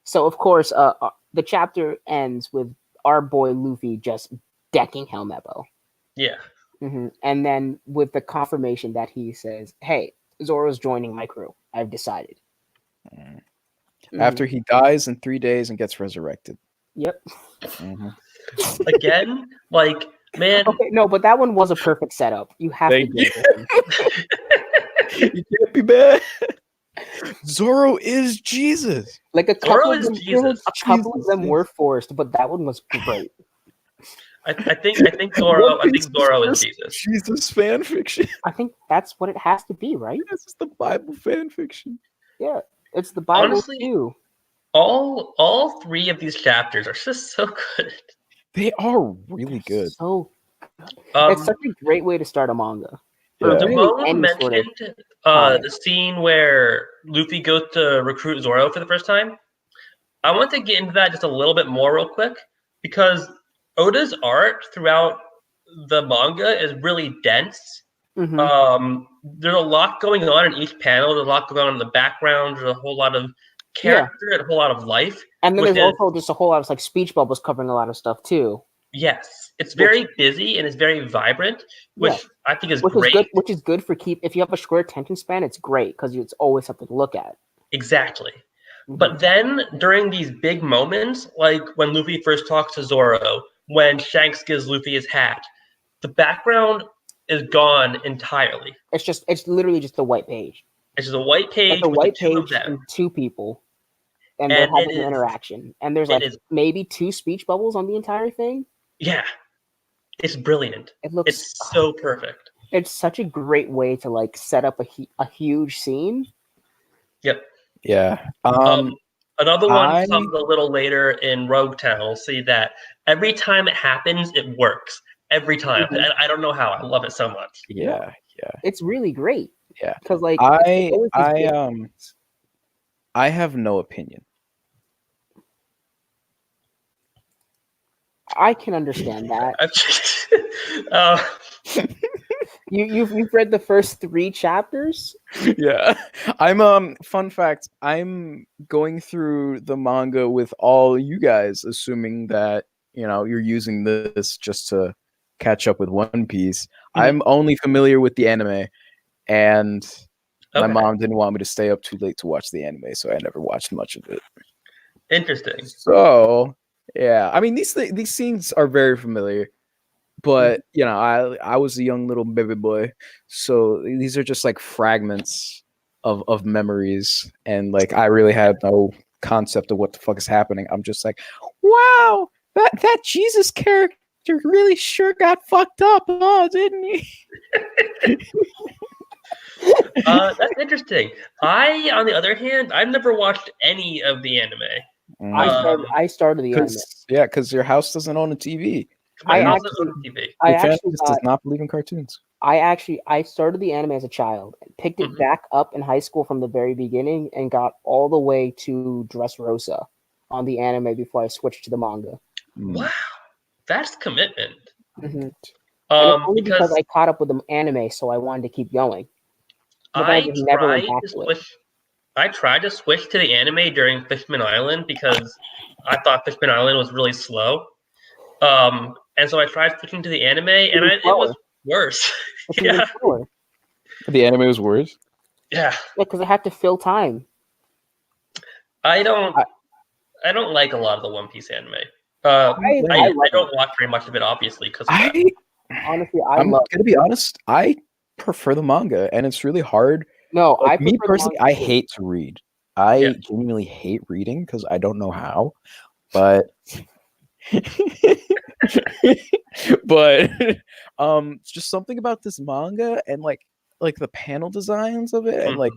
So, of course, the chapter ends with our boy Luffy just decking Helmeppo. Yeah. And then with the confirmation that he says, hey, Zoro's joining my crew. I've decided. After he dies in 3 days and gets resurrected. Yep. Again, like, man. Okay, no, but that one was a perfect setup. You have to give it him. You can't be bad. Zoro is Jesus. Like a couple of them were forced, but that one was great. I think Zoro is Jesus. Jesus fan fiction. I think that's what it has to be, right? This is the Bible fan fiction. Yeah, it's the Bible. Honestly, too. All 3 of these chapters are just so good. They are really good. So it's such a great way to start a manga. Damone mentioned the scene where Luffy goes to recruit Zoro for the first time. I want to get into that just a little bit more real quick because Oda's art throughout the manga is really dense. There's a lot going on in each panel. There's a lot going on in the background. There's a whole lot of character and a whole lot of life. And then there's also just a whole lot of like speech bubbles covering a lot of stuff too. Yes, it's very busy and it's very vibrant, which I think is great. Which is good for if you have a short attention span, it's great because it's always something to look at. Exactly. But then during these big moments, like when Luffy first talks to Zoro, when Shanks gives Luffy his hat, the background is gone entirely. It's literally just the white page. It's just a white page with the two of them. And 2 people. And they're having an interaction. And there's maybe 2 speech bubbles on the entire thing. Yeah. It's brilliant. It's so perfect. It's such a great way to like set up a huge scene. Yep. Yeah. Another one comes a little later in Rogue Town. We'll see that every time it happens, it works. Every time. And I don't know how. I love it so much. Yeah. It's really great. Yeah. Because like I have no opinion. I can understand that. uh, You've read the first 3 chapters? Yeah. Fun fact, I'm going through the manga with all you guys, assuming that, you're using this just to catch up with One Piece. I'm only familiar with the anime, and my mom didn't want me to stay up too late to watch the anime, so I never watched much of it. Interesting. So, yeah. I mean, these scenes are very familiar. But I was a young little baby boy, so these are just like fragments of memories, and like I really had no concept of what the fuck is happening. I'm just like, wow, that Jesus character really sure got fucked up, didn't he? That's interesting. On the other hand, I've never watched any of the anime. I started the anime. Because your house doesn't own a TV. My house doesn't own a TV. I Your family actually just does not believe in cartoons. I started the anime as a child, picked it back up in high school from the very beginning, and got all the way to Dressrosa on the anime before I switched to the manga. Wow, that's commitment. And it's only because I caught up with the anime, so I wanted to keep going. But I just never went back to it. I tried to switch to the anime during Fishman Island because I thought Fishman Island was really slow. And so I tried switching to the anime, and it was worse. Yeah. The anime was worse? Yeah. Because I had to fill time. I don't like a lot of the One Piece anime. I don't watch very much of it, obviously, because of that. Honestly, I'm gonna be honest. I prefer the manga, and it's really hard. No, me personally, I hate to read. I genuinely hate reading because I don't know how. But it's just something about this manga and like the panel designs of it, and like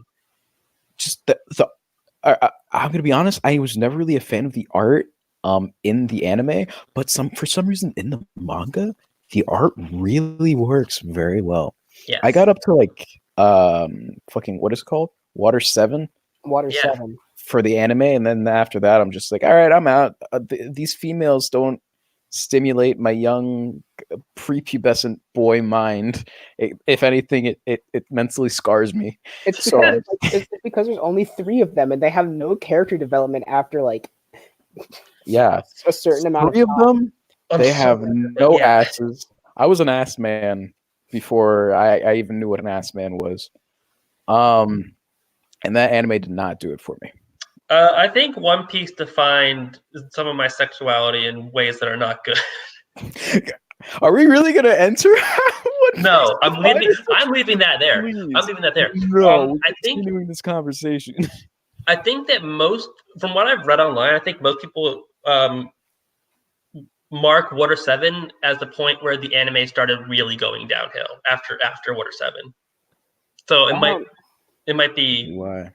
just the I'm gonna be honest, I was never really a fan of the art in the anime, but for some reason in the manga, the art really works very well. Yes. I got up to like fucking what is it called? Water 7 for the anime, and then after that I'm just like, all right, I'm out. These females don't stimulate my young prepubescent boy mind. If anything, it mentally scars me. It's because there's only 3 of them, and they have no character development after like a certain amount 3 of time. of them. They have no asses. I was an ass man before I even knew what an ass man was. And that anime did not do it for me. I think One Piece defined some of my sexuality in ways that are not good. Are we really gonna enter? No, I'm leaving that there. Please. I'm leaving that there. No, I think continuing this conversation. I think that from what I've read online, I think most people mark Water 7 as the point where the anime started really going downhill after Water 7. So it might be why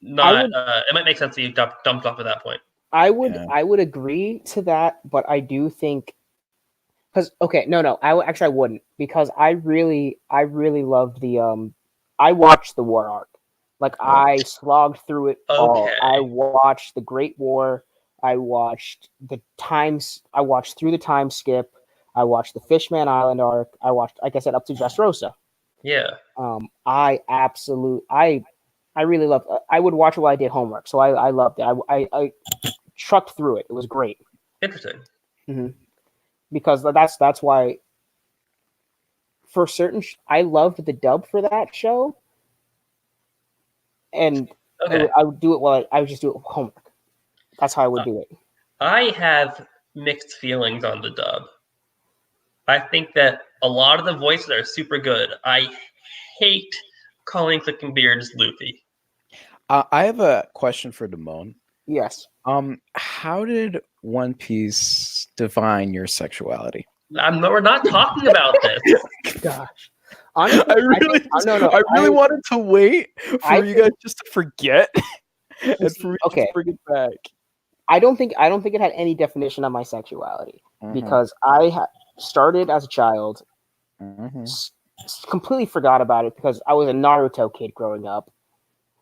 not. It might make sense that you dumped off at that point. I would agree to that, but I do think because I wouldn't, because I really loved the I watched the war arc. Like I slogged through it all. I watched the Great War. I watched I watched through the time skip. I watched the Fishman Island arc. I watched, like I said, up to Dressrosa. Yeah. I really loved it. I would watch it while I did homework, so I loved it. I trucked through it. It was great. Interesting. Mm-hmm. Because that's why for certain I loved the dub for that show, and I would do it while I would just do it with homework. That's how I would do it. I have mixed feelings on the dub. I think that a lot of the voices are super good. I hate calling Flicking Beards Luffy. I have a question for Damone. Yes. How did One Piece define your sexuality? We're not talking about this. Gosh. Honestly, I really wanted to wait for you guys just to forget and for me to bring it back. I don't think it had any definition on my sexuality because I started as a child, completely forgot about it because I was a Naruto kid growing up.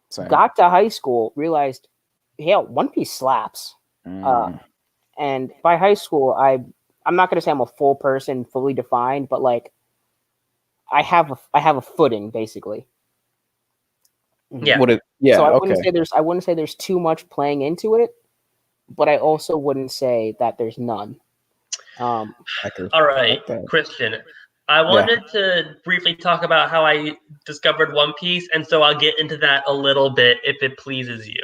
Same. Got to high school, realized, One Piece slaps. And by high school, I'm not gonna say I'm a full person, fully defined, but like I have a footing basically. Yeah. So Okay. I wouldn't say there's too much playing into it, but I also wouldn't say that there's none. All right, Christian. I wanted to briefly talk about how I discovered One Piece, and so I'll get into that a little bit if it pleases you.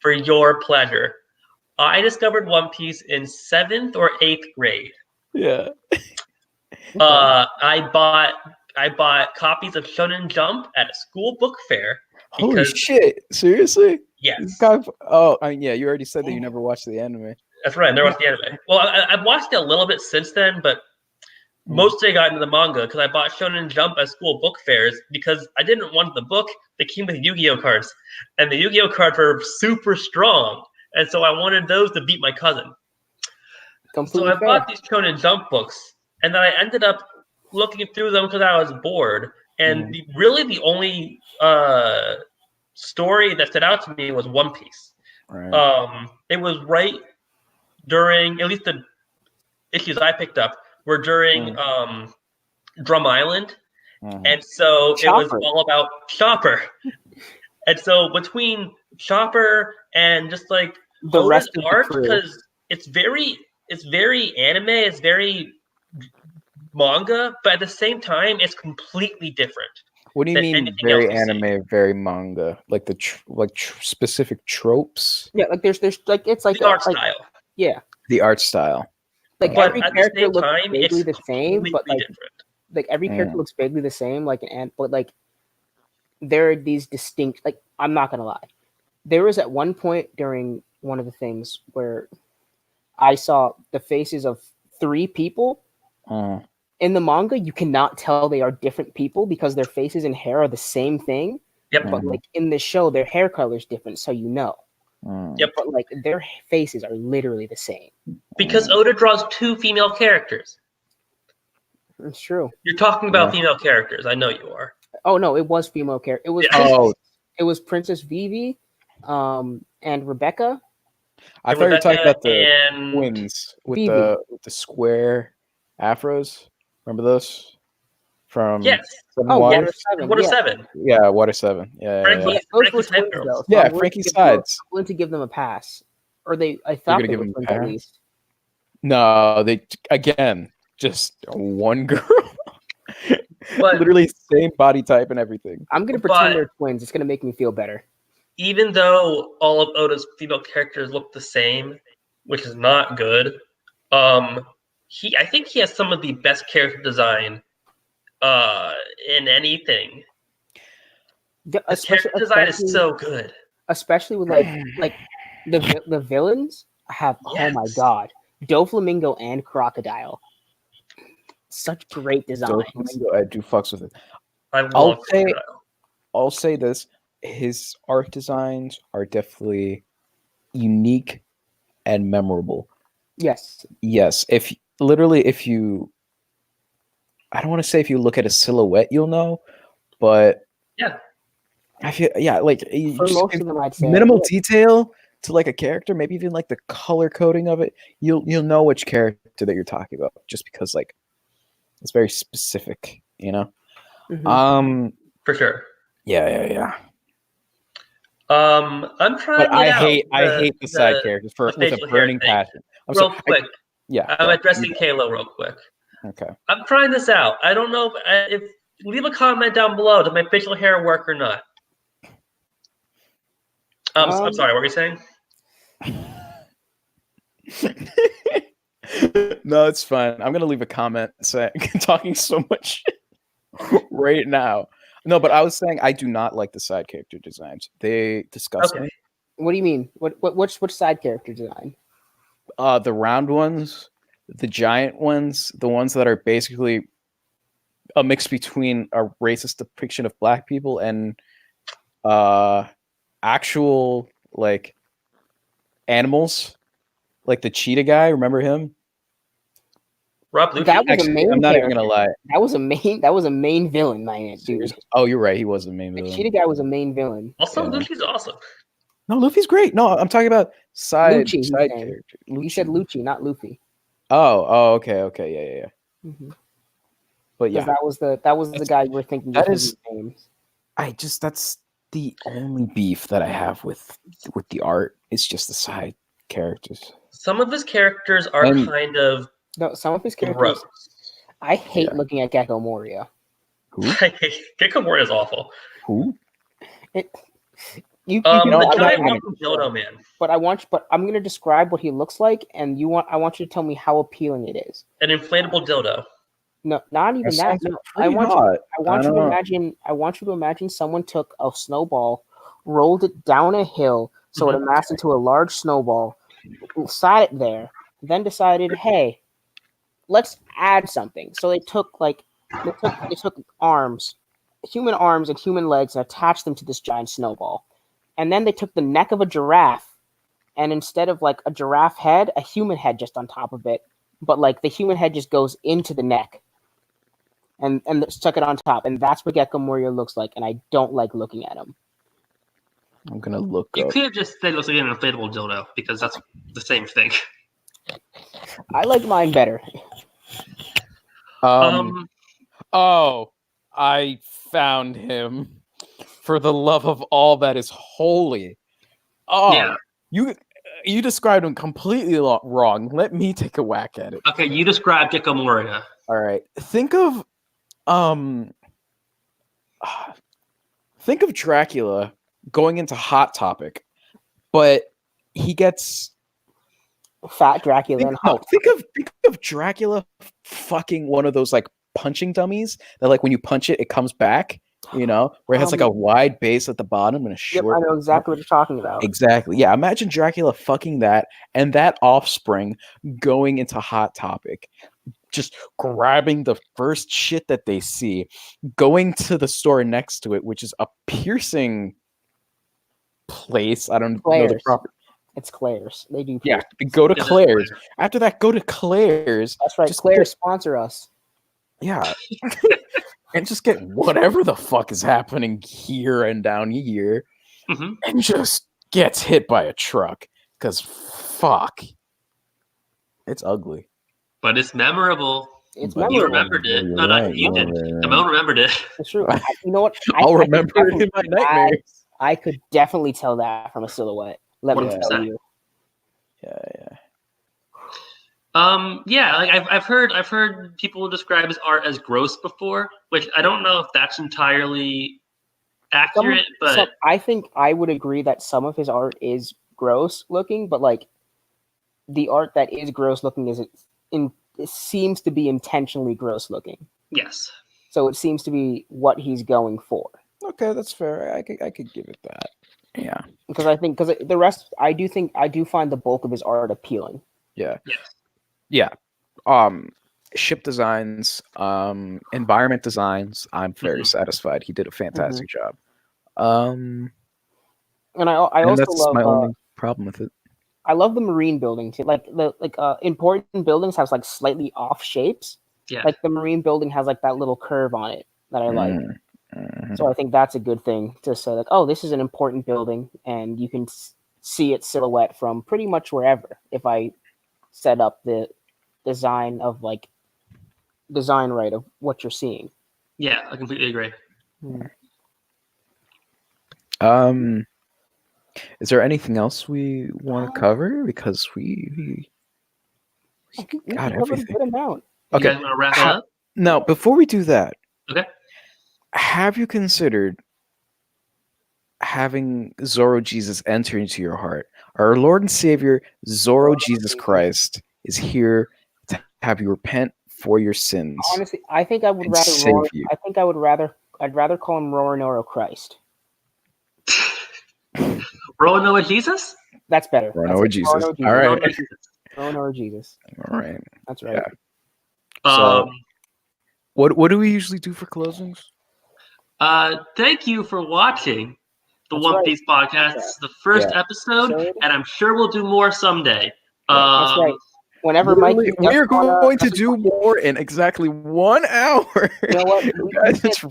For your pleasure. I discovered One Piece in 7th or 8th grade. Yeah. I bought copies of Shonen Jump at a school book fair. Holy shit! Seriously? Yes. Oh, I mean, yeah. You already said that you never watched the anime. That's right. I never watched the anime. Well, I've watched it a little bit since then, but mostly I got into the manga because I bought Shonen Jump at school book fairs because I didn't want the book. They came with Yu-Gi-Oh cards, and the Yu-Gi-Oh cards were super strong, and so I wanted those to beat my cousin. Completely so I bought these Shonen Jump books, and then I ended up looking through them because I was bored. And really, the only story that stood out to me was One Piece. Right. It was right during, at least the issues I picked up were during Drum Island, and so Chopper. It was all about Chopper. And so between Chopper and just like the Oda's rest of art, the crew, because it's very anime, it's very manga, but at the same time, it's completely different. What do you mean very anime, very manga? Like the specific tropes? Yeah, like there's like it's like the art style. Yeah, the art style. Like but every at character the same looks time, vaguely it's the same, but like different. Like every character looks vaguely the same, but like there are these distinct. Like I'm not gonna lie, there was at one point during one of the things where I saw the faces of 3 people. In the manga, you cannot tell they are different people because their faces and hair are the same thing. Yep. But like in the show, their hair color is different, so you know. Yep. But like their faces are literally the same. Because Oda draws 2 female characters. It's true. You're talking about female characters. I know you are. Oh no, it was female character. It was it was Princess Vivi, and Rebecca. I thought you were talking about the twins with the square afros. Remember those from Water 7? Yeah, Water 7. Yeah. Frankie's girls. Yeah, Frankie's sides. I'm willing to give them a pass, or I thought they were twins at least. No, they again just one girl. But literally same body type and everything. I'm gonna pretend they're twins. It's gonna make me feel better. Even though all of Oda's female characters look the same, which is not good, I think he has some of the best character design in anything. His character design is so good, especially with like the villains have. Oh my god, Doflamingo and Crocodile. Such great design. Doflamingo, I do fucks with it. I'll say this: his art designs are definitely unique and memorable. Yes. If you, I don't want to say if you look at a silhouette, you'll know, but I feel like for most of them, I'd say minimal detail to like a character, maybe even like the color coding of it, you'll know which character that you're talking about, just because like it's very specific, you know. For sure. Yeah. I'm trying. But I hate the side characters with a burning passion. Real quick. I'm addressing Kayla real quick. Okay. I'm trying this out. I don't know if leave a comment down below. Does my facial hair work or not? I'm sorry. What were you saying? No, it's fine. I'm gonna leave a comment saying talking so much right now. No, but I was saying I do not like the side character designs. They disgust me. What do you mean? Which side character design? The round ones, the giant ones, the ones that are basically a mix between a racist depiction of black people and actual like animals, like the cheetah guy. Remember him? Rob Lucci? That was a main. I'm not even gonna lie. That was a main villain, man, dude. Oh, you're right. He was a main villain. The cheetah guy was a main villain. Also, Lucci's awesome. No, Luffy's great. No, I'm talking about side Lucci, he's side saying. character. He said Lucci, not Luffy. Oh, okay, yeah. But Because yeah, that was the guy you were thinking that of is. his names. That's the only beef that I have with the art. It's just the side characters. Some of his characters are And kind of No, some of his characters. gross. I hate Yeah. looking at Gecko Moria. Who? Gecko Moria is awful. Who? It, you know, The I'm not giant gonna- awesome dildo man. But I'm going to describe what he looks like, and I want you to tell me how appealing it is. An inflatable dildo. No, not even that. sounds No, pretty hot. I want you to imagine. I want you to imagine someone took a snowball, rolled it down a hill, so it amassed into a large snowball, sat it there, then decided, hey, let's add something. So they took arms, human arms and human legs, and attached them to this giant snowball. And then they took the neck of a giraffe, and instead of like a giraffe head, a human head just on top of it. But like the human head just goes into the neck. And stuck it on top, and that's what Gecko Moria looks like, and I don't like looking at him. I'm gonna look You up. could have just said it looks like an inflatable dildo because that's the same thing. I like mine better. Oh, I found him. For the love of all that is holy. Oh, Yeah. You described him completely wrong. Let me take a whack at it. Okay, you described Gecko Moria. All right. Think of Dracula going into Hot Topic, but he gets Fat Dracula and hot. think of Dracula fucking one of those like punching dummies that like when you punch it, it comes back. You know, where it has like a wide base at the bottom and a short. Yep, I know exactly what you're talking about. Exactly. Yeah. Imagine Dracula fucking that and that offspring going into Hot Topic, just grabbing the first shit that they see, going to the store next to it, which is a piercing place. I don't know the proper. It's Claire's. They do. Yeah. Go to Claire's. After that, go to Claire's. That's right. Claire's sponsor us. Yeah. And just get whatever the fuck is happening here and down here, and just gets hit by a truck. Because fuck, it's ugly. But it's memorable. It's memorable. You remembered it. No, not you did. Simone remembered it. It's true. You know what? I'll remember it in my nightmares. I could definitely tell that from a silhouette. Let me tell you. Yeah. Like I've heard people describe his art as gross before, which I don't know if that's entirely accurate, but I think I would agree that some of his art is gross looking, but like the art that is gross looking it seems to be intentionally gross looking. Yes. So it seems to be what he's going for. Okay, that's fair. I could give it that. Yeah. Because the rest, I do find the bulk of his art appealing. Yeah. Yes. Yeah. Ship designs, environment designs, I'm very satisfied. He did a fantastic job. And I also that's love my only problem with it. I love the marine building too. Like important buildings have like slightly off shapes. Yeah. Like the marine building has like that little curve on it that I like. So I think that's a good thing to say, like, oh, this is an important building, and you can see its silhouette from pretty much wherever. If I set up the design right of what you're seeing. Yeah, I completely agree. Is there anything else we want to cover? Because we got everything. A good amount. You guys want to wrap it up? No, before we do that, okay. Have you considered having Zoro Jesus enter into your heart? Our Lord and Savior, Zoro Jesus Christ, is here to have you repent for your sins. Honestly, I think I would rather I'd rather call him Roronoro Christ. Roronoro Jesus? That's better. Roronoro Jesus. All right. Roronoro Jesus. All right. That's right. Yeah. So, what do we usually do for closings? Thank you for watching the One Piece podcast. This is the first episode, and I'm sure we'll do more someday. That's right. Whenever Mikey, we're going to do more in exactly 1 hour. You know what?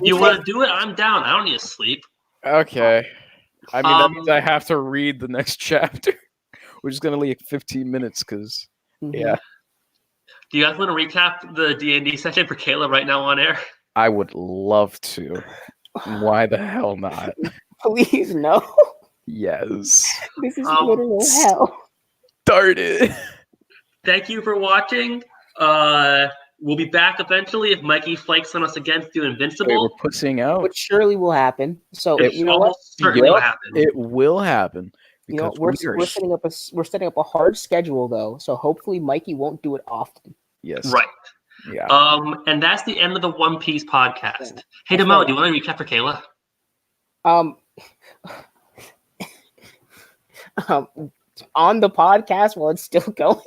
You want to do it? I'm down. I don't need to sleep. Okay. I mean, that means I have to read the next chapter, which is going to leave 15 minutes because, yeah. Do you guys want to recap the D&D session for Kayla right now on air? I would love to. Why the hell not? Please, no. Yes. This is literal hell. Start it. Thank you for watching. We'll be back eventually if Mikey flakes on us again to do Invincible. Wait, we're pussing out. Which surely will happen. So it you know what? Certainly will happen. It will happen. You know, we're setting up a hard schedule though, so hopefully Mikey won't do it often. Yes. Right. Yeah. And that's the end of the One Piece podcast. Yeah. Hey, Demo, do you want to recap for Kayla? On the podcast while it's still going.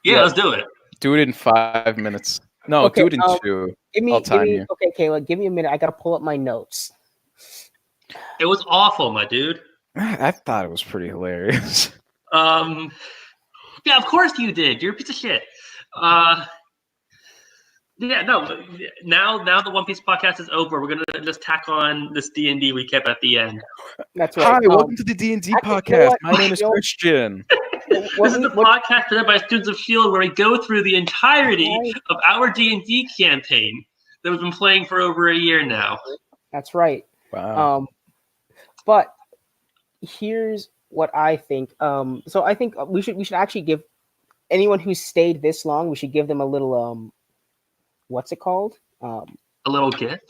Yeah, let's do it. Do it in 5 minutes. No, Okay, do it in 2. I'll time you. Okay, Kayla, give me a minute. I gotta pull up my notes. It was awful, my dude. I thought it was pretty hilarious. Yeah, of course you did. You're a piece of shit. Yeah, no. Now the One Piece podcast is over. We're gonna just tack on this D&D recap at the end. That's right. Hi, welcome to the D&D podcast. My name is Christian. This is the podcast presented by students of S.H.I.E.L.D. where we go through the entirety of our D&D campaign that we've been playing for over a year now. That's right. Wow. But here's what I think. So I think we should actually give anyone who's stayed this long, we should give them a little what's it called? A little gift?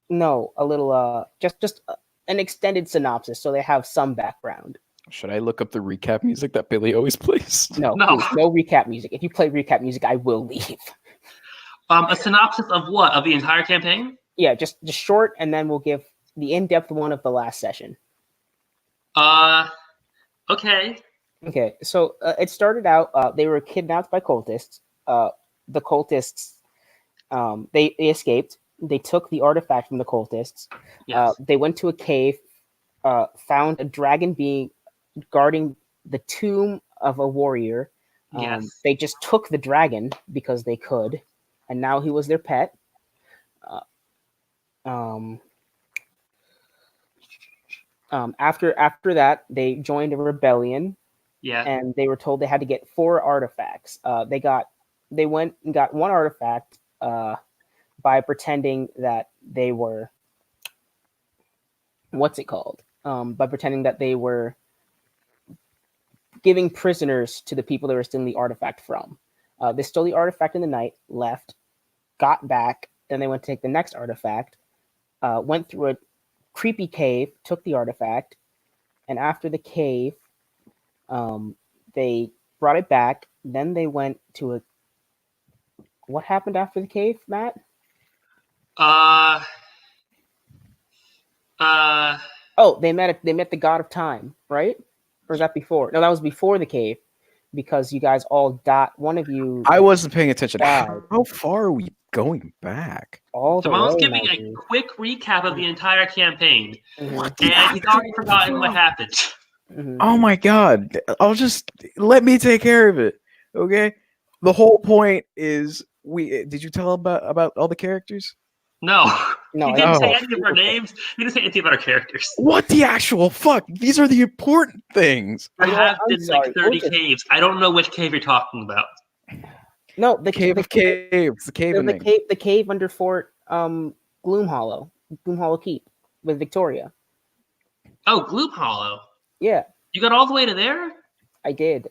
No, a little just an extended synopsis so they have some background. Should I look up the recap music that Billy always plays? No. Please, no recap music. If you play recap music, I will leave. A synopsis of what? Of the entire campaign? Yeah, just short, and then we'll give the in-depth one of the last session. Okay. Okay, so it started out, they were kidnapped by cultists. The cultists, they escaped. They took the artifact from the cultists. Yes. They went to a cave, found a dragon being guarding the tomb of a warrior. Yes. They just took the dragon because they could, and now he was their pet. After that, they joined a rebellion. Yeah. And they were told they had to get 4 artifacts. They went and got 1 artifact by pretending that they were what's it called? By pretending that they were giving prisoners to the people they were stealing the artifact from. They stole the artifact in the night, left, got back, then they went to take the next artifact, went through a creepy cave, took the artifact, and after the cave, they brought it back. Then they went to a. What happened after the cave, Matt? Oh, they met the god of time, right? Or was that before? No, that was before the cave, because you guys all died. One of you. I wasn't paying attention. died. How far are we going back? All the Damon's way, giving my a dude. quick recap of the entire campaign, Mhm, and he's already forgotten what happened. mhm. Oh my god. Let me take care of it. Okay? The whole point is did you tell about all the characters? No. No, He I didn't didn't. say anything of our names. He didn't say anything about our characters. What the actual fuck? These are the important things. There You know have what? I'm been sorry. like 30 We'll just- caves. I don't know which cave you're talking about. No, the Cave of Caves, the cave ending. the cave under Fort Gloomhollow Keep with Victoria. Oh, Gloom Hollow. Yeah, You got all the way to there? I did.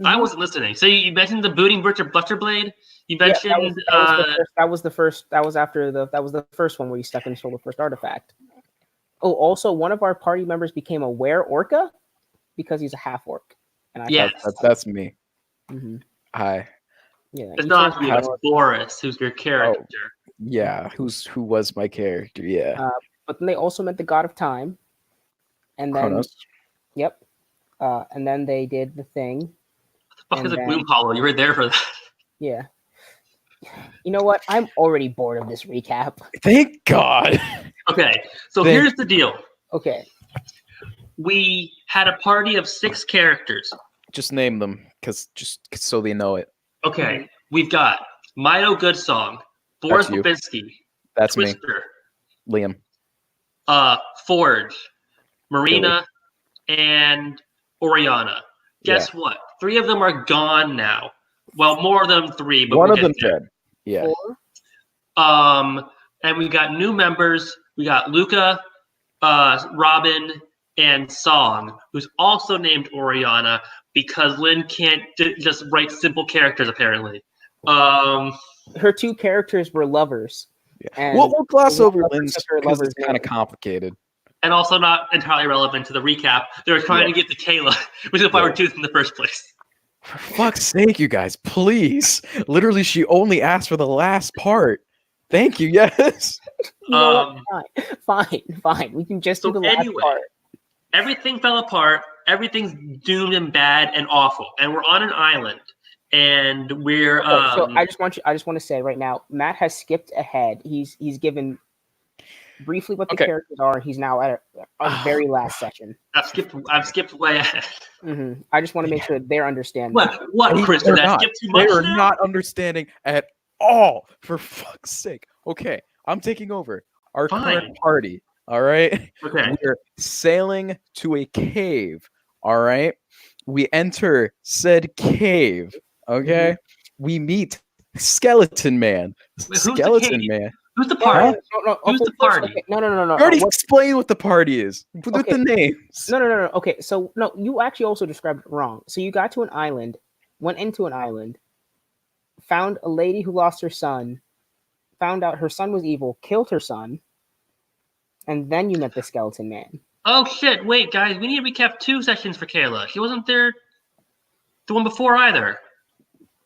I wasn't listening. So you mentioned the Booting Butcherblade. You Yeah, mentioned that was the first. That was the first one where you stepped and stole the first artifact. Oh, also one of our party members became a were-orca because he's a half orc. And Yes. That's me. Mm-hmm. Hi. Yeah, it's not you, it's Boris, who's your character. Yeah, who was my character? Yeah. But then they also met the god of time, and then Kronos. yep, and then they did the thing. What the fuck is a Gloom Hollow? You were there for that. Yeah. You know what? I'm already bored of this recap. Thank God. Okay, so here's the deal. Okay. We had a party of 6 characters. Just name them, just so they know it. Okay, we've got Mito Goodsong, Boris That's you. Babinski, That's me, Twister, Liam. Forge, Marina, and Oriana. Guess what? 3 of them are gone now. Well, more than 3, but one of them dead. Yeah. 4? And we got new members. We got Luca, Robin, and Song, who's also named Oriana because Lynn can't just write simple characters, apparently. Her 2 characters were lovers. Yeah. And we'll gloss over lovers Lynn's took her because lover's it's kind of name. complicated. And also not entirely relevant to the recap. They were trying to get to Kayla, which is why we're tooth in the first place. For fuck's sake, you guys, please. Literally, she only asked for the last part. Thank you, yes. You know what? Fine. We can just do the last part. Everything fell apart. Everything's doomed and bad and awful. And we're on an island. And we're so I just want to say right now, Matt has skipped ahead. He's given briefly what the characters are. He's now at our very last session. I've skipped way ahead. Mm-hmm. I just want to make sure they're understanding. What, Chris? Did I skip too much? They are not understanding at all. For fuck's sake. Okay, I'm taking over our current party. All right. Okay. We're sailing to a cave. All right. We enter said cave. Okay. Mm-hmm. We meet Skeleton Man. Skeleton Man. Who's the party? No. Who's the party? Okay. No. You already explained what the party is with the names. No. Okay, so no, you actually also described it wrong. So you got to an island, went into an island, found a lady who lost her son, found out her son was evil, killed her son, and then you met the Skeleton Man. Oh shit! Wait, guys, we need to recap 2 sessions for Kayla. She wasn't there the one before either.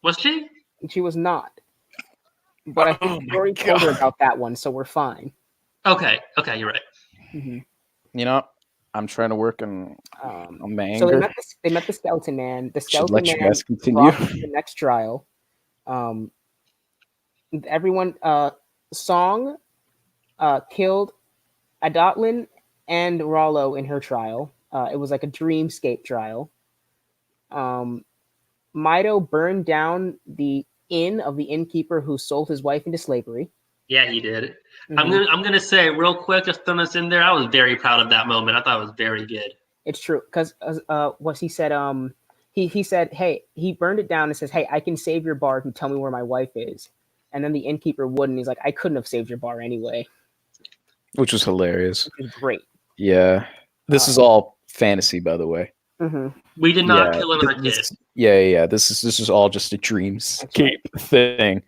Was she? She was not. But I think we already told her about that one, so we're fine. Okay, you're right. Mm-hmm. You know, I'm trying to work on my anger. So they met the Skeleton Man. The Skeleton Man you guys continue. The next trial. Everyone, Song killed Adotlin and Rollo in her trial. It was like a dreamscape trial. Mido burned down the inn of the innkeeper who sold his wife into slavery. Yeah, he did. Mm-hmm. I'm gonna say real quick, just throwing us in there. I was very proud of that moment. I thought it was very good. It's true because what he said. He said, hey, he burned it down and says, hey, I can save your bar if you tell me where my wife is. And then the innkeeper wouldn't. He's like, I couldn't have saved your bar anyway. Which was hilarious. Which was great. Yeah. This is all fantasy, by the way. Mm-hmm. We did not kill another kid. Yeah. This is all just a dreamscape thing.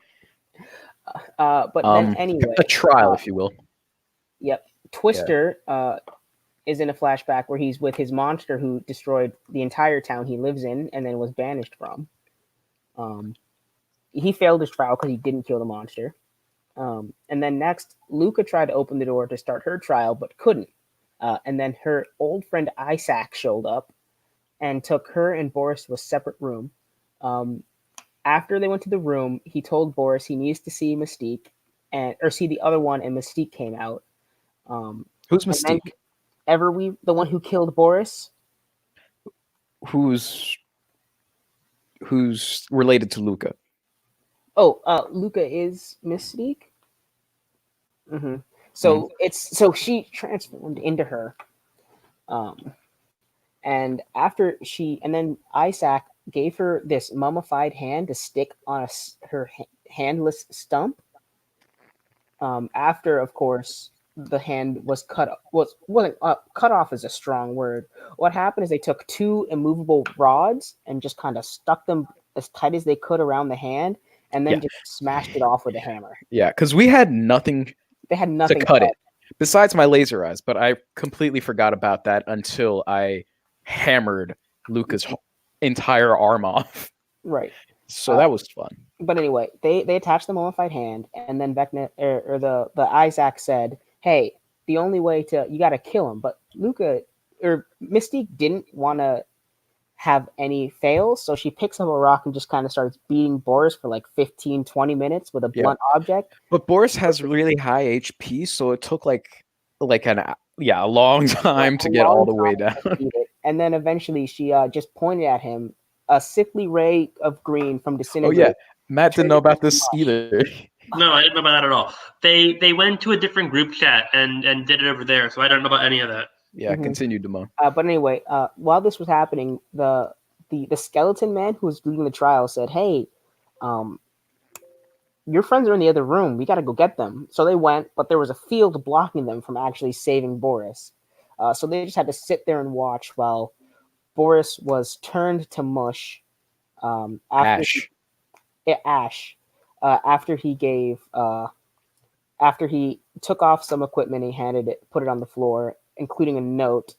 But then anyway. A trial, if you will. Yep. Twister is in a flashback where he's with his monster who destroyed the entire town he lives in and then was banished from. He failed his trial because he didn't kill the monster. And then next, Luca tried to open the door to start her trial, but couldn't. And then her old friend Isaac showed up and took her and Boris to a separate room. After they went to the room, he told Boris he needs to see Mystique or see the other one, and Mystique came out. Who's Mystique? The one who killed Boris? Who's related to Luca? Oh, Luca is Mystique. Mm-hmm. So she transformed into her, and then Isaac gave her this mummified hand to stick on her handless stump. After, of course, the hand was cut off is a strong word. What happened is they took 2 immovable rods and just kind of stuck them as tight as they could around the hand, and then just smashed it off with a hammer. Yeah, because we had nothing. They had nothing to cut it besides my laser eyes, but I completely forgot about that until I hammered Luca's entire arm off. Right. So that was fun. But anyway, they attached the mummified hand, and then Vecna or the Isaac said, "Hey, the only way you got to kill him." But Luca or Mystique didn't want to have any fails, so she picks up a rock and just kind of starts beating Boris for like 15-20 minutes with a blunt object. But Boris has really high HP, so it took a long time to get all the way down. And then eventually she just pointed at him a sickly ray of green from disintegrate. Oh yeah, Matt didn't know about this either. No, I didn't know about that at all. They went to a different group chat and did it over there, so I don't know about any of that. Yeah, continue, Damon. But anyway, while this was happening, the skeleton man who was leading the trial said, "Hey, um, your friends are in the other room. We got to go get them." So they went, but there was a field blocking them from actually saving Boris. So they just had to sit there and watch while Boris was turned to mush. After Ash. Ash, after he gave, after he took off some equipment, he put it on the floor, including a note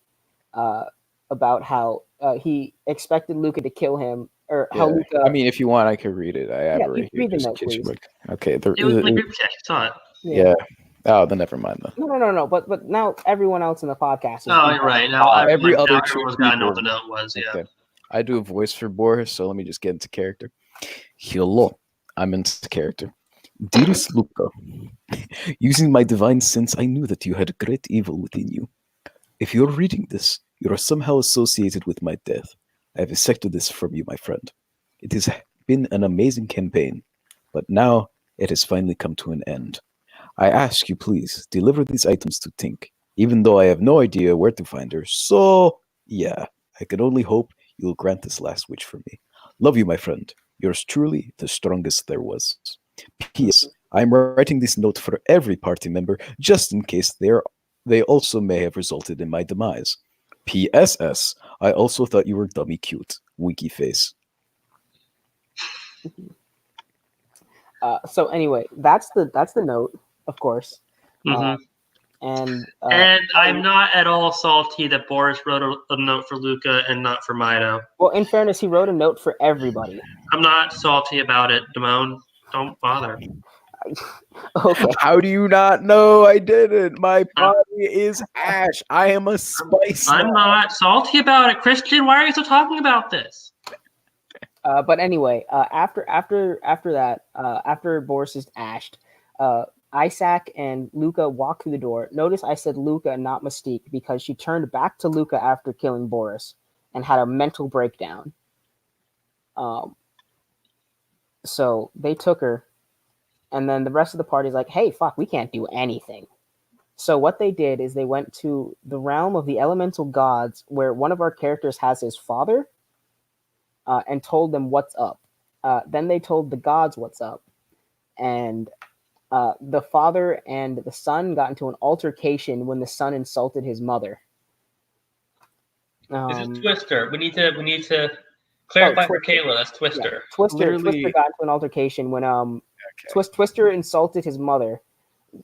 uh, about how he expected Luca to kill him, or how Luca. I mean, if you want, I could read it. I have it right here. Read the Just note, in case you please. look. Okay. It was in the group chat. You saw it. Yeah. Oh, then never mind. Then. No. But now everyone else in the podcast is. Oh, you're right. Now everyone's got to know what the note was. Yeah. Okay. I do a voice for Boris, so let me just get into character. Hello, I'm into character. Dearest Luca, using my divine sense, I knew that you had great evil within you. If you're reading this, you are somehow associated with my death. I have accepted this from you, my friend. It has been an amazing campaign, but now it has finally come to an end. I ask you, please, deliver these items to Tink, even though I have no idea where to find her. So, yeah, I can only hope you will grant this last wish for me. Love you, my friend. Yours truly, the strongest there was. P.S. I'm writing this note for every party member, just in case they also may have resulted in my demise. P.S.S. I also thought you were dummy cute. Winky face. So anyway, that's the note, of course. And I'm not at all salty that Boris wrote a note for Luca and not for Mido. Well, in fairness, he wrote a note for everybody. I'm not salty about it, Damone. Don't bother. Okay. How do you not know I didn't? My body is ash. I am a spice. I'm not salty about it, Christian. Why are you still talking about this? But anyway, after that, after Boris is ashed, Isaac and Luca walk through the door. Notice I said Luca, not Mystique, because she turned back to Luca after killing Boris and had a mental breakdown. So they took her, and then the rest of the party is like, "Hey, fuck, we can't do anything." So what they did is they went to the realm of the elemental gods, where one of our characters has his father, and told them what's up. Then they told the gods what's up, and the father and the son got into an altercation when the son insulted his mother. This is Twister. We need to clarify for Kayla. That's Twister. Yeah. Twister got into an altercation when Twister insulted his mother,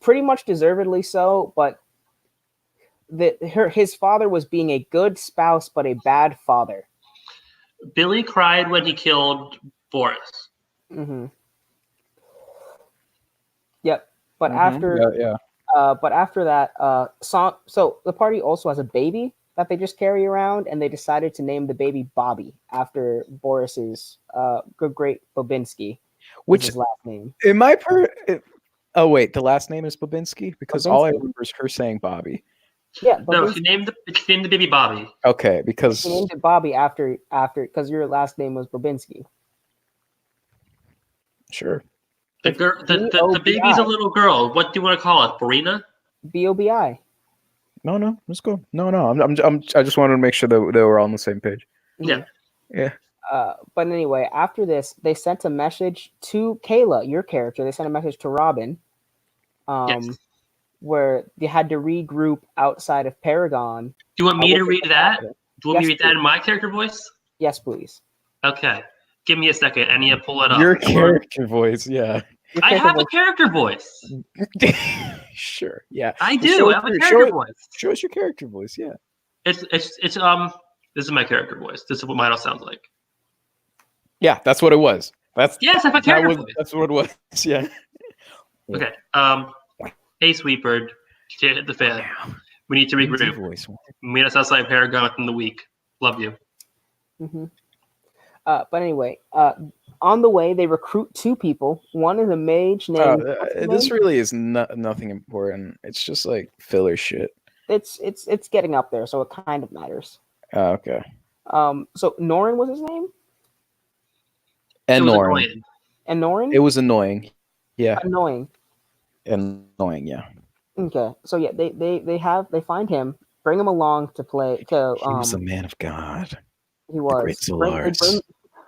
pretty much deservedly so. But his father was being a good spouse but a bad father. Billy cried when he killed Boris. Mm-hmm. Yep. But after that, so the party also has a baby that they just carry around, and they decided to name the baby Bobby after Boris's great Bobinski, which is his last name. Oh wait, the last name is Babinski? Because all I remember is her saying Bobby. Yeah, no, she named the baby Bobby. Okay, because she named it Bobby after because your last name was Bobinski. Sure. The baby's a little girl. What do you want to call it? Borina? Bobi. No, let's go. No. I just wanted to make sure that they were all on the same page. Yeah. Yeah. But anyway, after this, they sent a message to Kayla, your character. They sent a message to Robin, yes. where they had to regroup outside of Paragon. Do you want me to read that? Do you want me to read that in my character voice? Yes, please. Okay. Give me a second. I need to pull it up. Your character voice, yeah. I have a character voice. Sure, yeah. I do. I have a character voice. Show us your character voice, yeah. It's this is my character voice. This is what mine sounds like. Yeah, that's what it was. Yes, I have a character voice. That's what it was. Yeah. Okay. Hey, Sweetbird, hit the fan. We need to regroup. Meet us outside Paragon within the week. Love you. Mm-hmm. But anyway, on the way they recruit two people. One is a mage named. This really is nothing important. It's just like filler shit. It's getting up there, so it kind of matters. Oh, okay. So Norin was his name. Norin. And Norin. It was annoying. Yeah. Annoying. Annoying. Yeah. Okay. So yeah, they find him, bring him along to play. To He was a man of God. he The great was. Solars.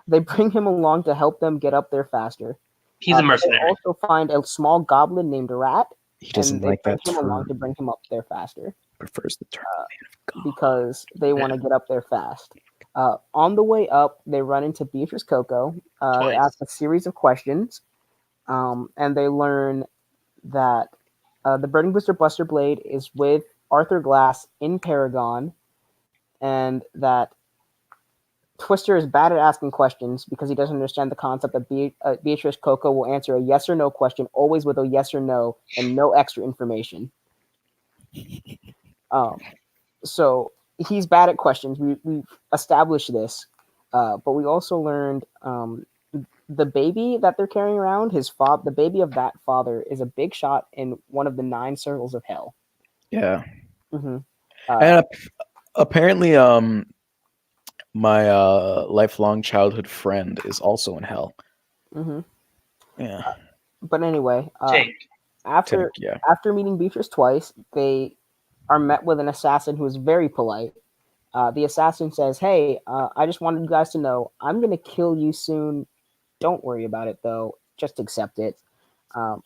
They bring him along to help them get up there faster. He's a They mercenary. also find a small goblin named Rat, He doesn't and they like bring that him along term. to bring him up there faster. Prefers the term man of God. Because they want to get up there fast. On the way up, they run into Beatrice Coco. They ask a series of questions, and they learn that the Burning Booster Buster Blade is with Arthur Glass in Paragon, and that Twister is bad at asking questions because he doesn't understand the concept that Beatrice Coco will answer a yes or no question, always with a yes or no, and no extra information. So he's bad at questions. We've established this, but we also learned the baby that they're carrying around, the baby of that father, is a big shot in one of the 9 circles of hell. Yeah. Mm-hmm. And apparently, my lifelong childhood friend is also in hell. Mm-hmm. Yeah. But anyway, Jake. after meeting Beatrice twice, they are met with an assassin who is very polite. The assassin says, "Hey, I just wanted you guys to know I'm going to kill you soon. Don't worry about it, though. Just accept it.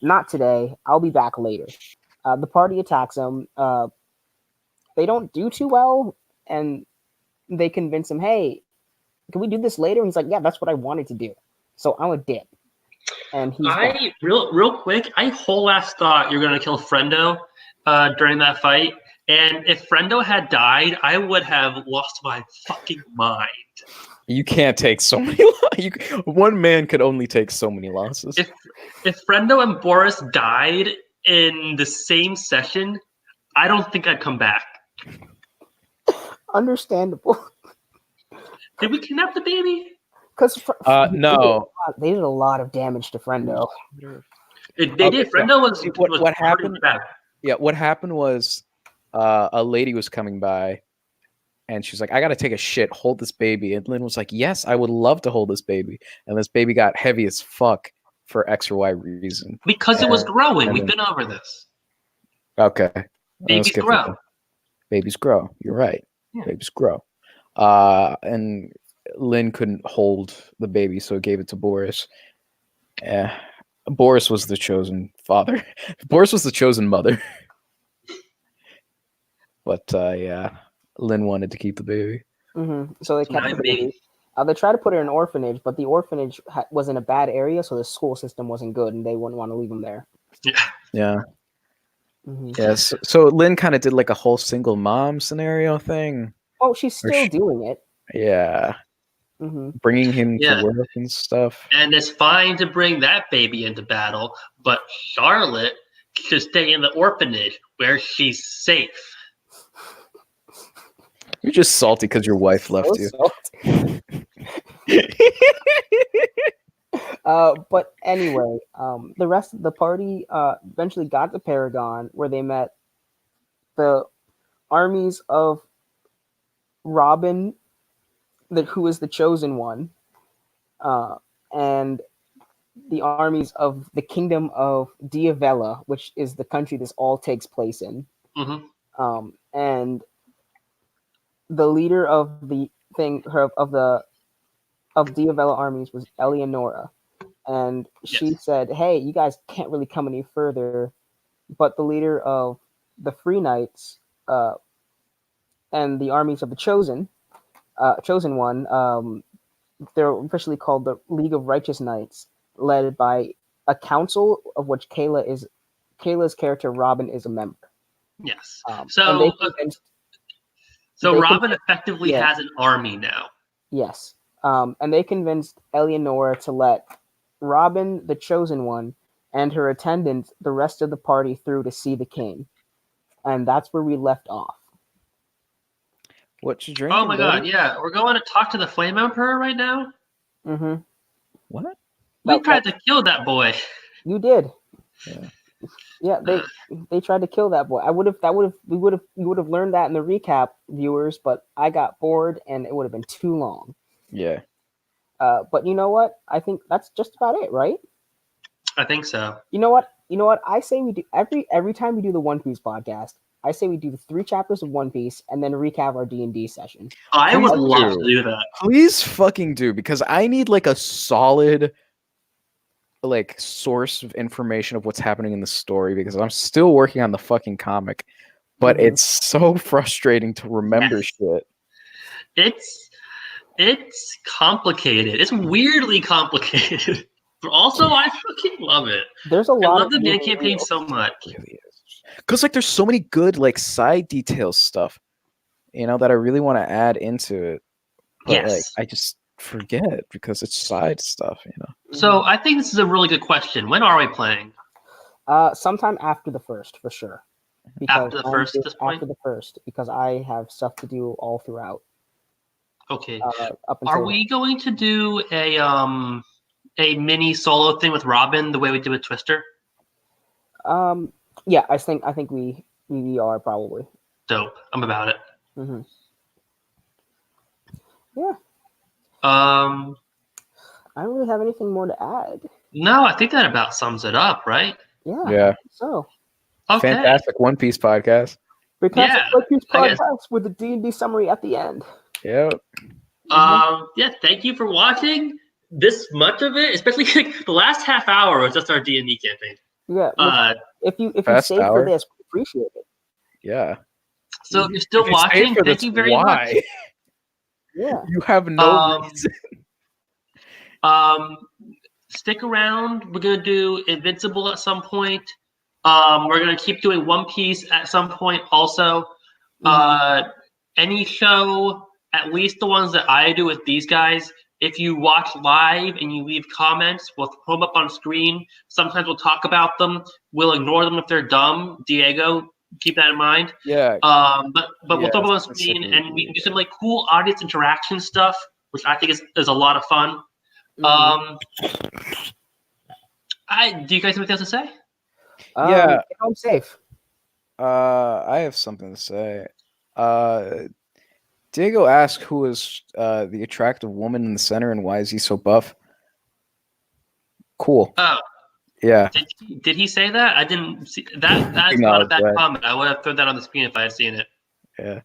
Not today. I'll be back later." The party attacks him. They don't do too well, and they convince him, "Hey, can we do this later?" And he's like, "Yeah, that's what I wanted to do. So I'm a dip." And he's gone. Real quick, I whole ass thought you're gonna kill Frendo during that fight. And if Frendo had died, I would have lost my fucking mind. You can't take so many one man could only take so many losses. If Frendo and Boris died in the same session, I don't think I'd come back. Understandable. Did we kidnap the baby? Because no. They did a lot of damage to Frendo. They did. Frendo was what happened? Bad. Yeah, what happened was a lady was coming by and she's like, "I gotta take a shit, hold this baby." And Lynn was like, "Yes, I would love to hold this baby." And this baby got heavy as fuck for X or Y reason. Because it was growing. We've been over this. Okay. Babies grow. Babies grow. You're right. Yeah. Babies grow. And Lynn couldn't hold the baby, so gave it to Boris. Boris was the chosen father. Boris was the chosen mother. But yeah, Lynn wanted to keep the baby. Mm-hmm. So they kept the baby. They tried to put her in an orphanage, but the orphanage was in a bad area, so the school system wasn't good, and they wouldn't want to leave them there. Yeah. Mm-hmm. Yes. So Lynn kind of did like a whole single mom scenario thing. Oh, she's still doing it. Yeah. Mm-hmm. Bringing him to work and stuff. And it's fine to bring that baby into battle, but Charlotte should stay in the orphanage where she's safe. You're just salty because your wife left you. But anyway, the rest of the party eventually got to Paragon, where they met the armies of Robin, who is the chosen one, and the armies of the kingdom of Diavella, which is the country this all takes place in. Mm-hmm. And the leader of the Diavella armies was Eleonora, and she said, "Hey, you guys can't really come any further." But the leader of the Free Knights and the armies of the Chosen One, they're officially called the League of Righteous Knights, led by a council of which Kayla's character Robin is a member. Yes. So Robin effectively has an army now. Yes. And they convinced Eleonora to let Robin, the Chosen One, and her attendants, the rest of the party, through to see the king. And that's where we left off. What you drinking? Oh my god, yeah. We're going to talk to the Flame Emperor right now? Mm-hmm. What? We tried to kill that boy. You did. Yeah. Yeah, they tried to kill that boy. We would have learned that in the recap, viewers, but I got bored and it would have been too long. Yeah. But you know what? I think that's just about it, right? I think so. You know what? I say we do every time we do the One Piece podcast, I say we do the 3 chapters of One Piece and then recap our D&D session. I Please would love do. to do that. Please fucking do, because I need like a solid like source of information of what's happening in the story, because I'm still working on the fucking comic, but it's so frustrating to remember shit. It's complicated. It's weirdly complicated. But also, I fucking love it. There's a I lot love of the main moving campaign wheels. so much. It really is. Because like there's so many good like side details stuff, you know, that I really want to add into it. But like Yes. I just forget because it's side stuff, you know. So I think this is a really good question. When are we playing? Sometime after the first, for sure. Because After the first at this point? After the first, because I have stuff to do all throughout. Okay. Up until Are we going to do a mini solo thing with Robin the way we did with Twister? Yeah, I think we are probably. Dope. I'm about it. Mm-hmm. Yeah. I don't really have anything more to add. No, I think that about sums it up, right? Yeah. So. Okay. Fantastic One Piece podcast. Fantastic One Piece I guess. podcast with a D&D summary at the end. Yep. Yeah, thank you for watching this much of it, especially the last half hour was just our D&D campaign. Yeah. If you stayed for this, we appreciate it. Yeah. So if you're still watching, thank you very much. Yeah. You have no reason. Stick around. We're gonna do Invincible at some point. We're gonna keep doing One Piece at some point also. Any show, at least the ones that I do with these guys, if you watch live and you leave comments, we'll throw them up on screen. Sometimes we'll talk about them. We'll ignore them if they're dumb. Diego, keep that in mind. Yeah. But we'll throw them on screen and we can do some like cool audience interaction stuff, which I think is a lot of fun. Do you guys have anything else to say? Get home safe. I have something to say. Diego asked who is the attractive woman in the center and why is he so buff? Cool. Oh. Yeah. Did he say that? I didn't see that. That's not a bad comment. I would have thrown that on the screen if I had seen it. Yeah.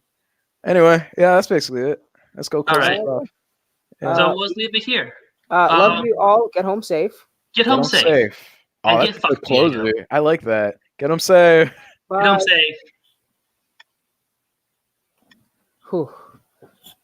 Anyway, yeah, that's basically it. Let's go. All right. Yeah. So let's leave it here. Love you all. Get home safe. Get home safe. Oh, that's a closer. I like that. Get home safe. Bye. Get home safe. Whew.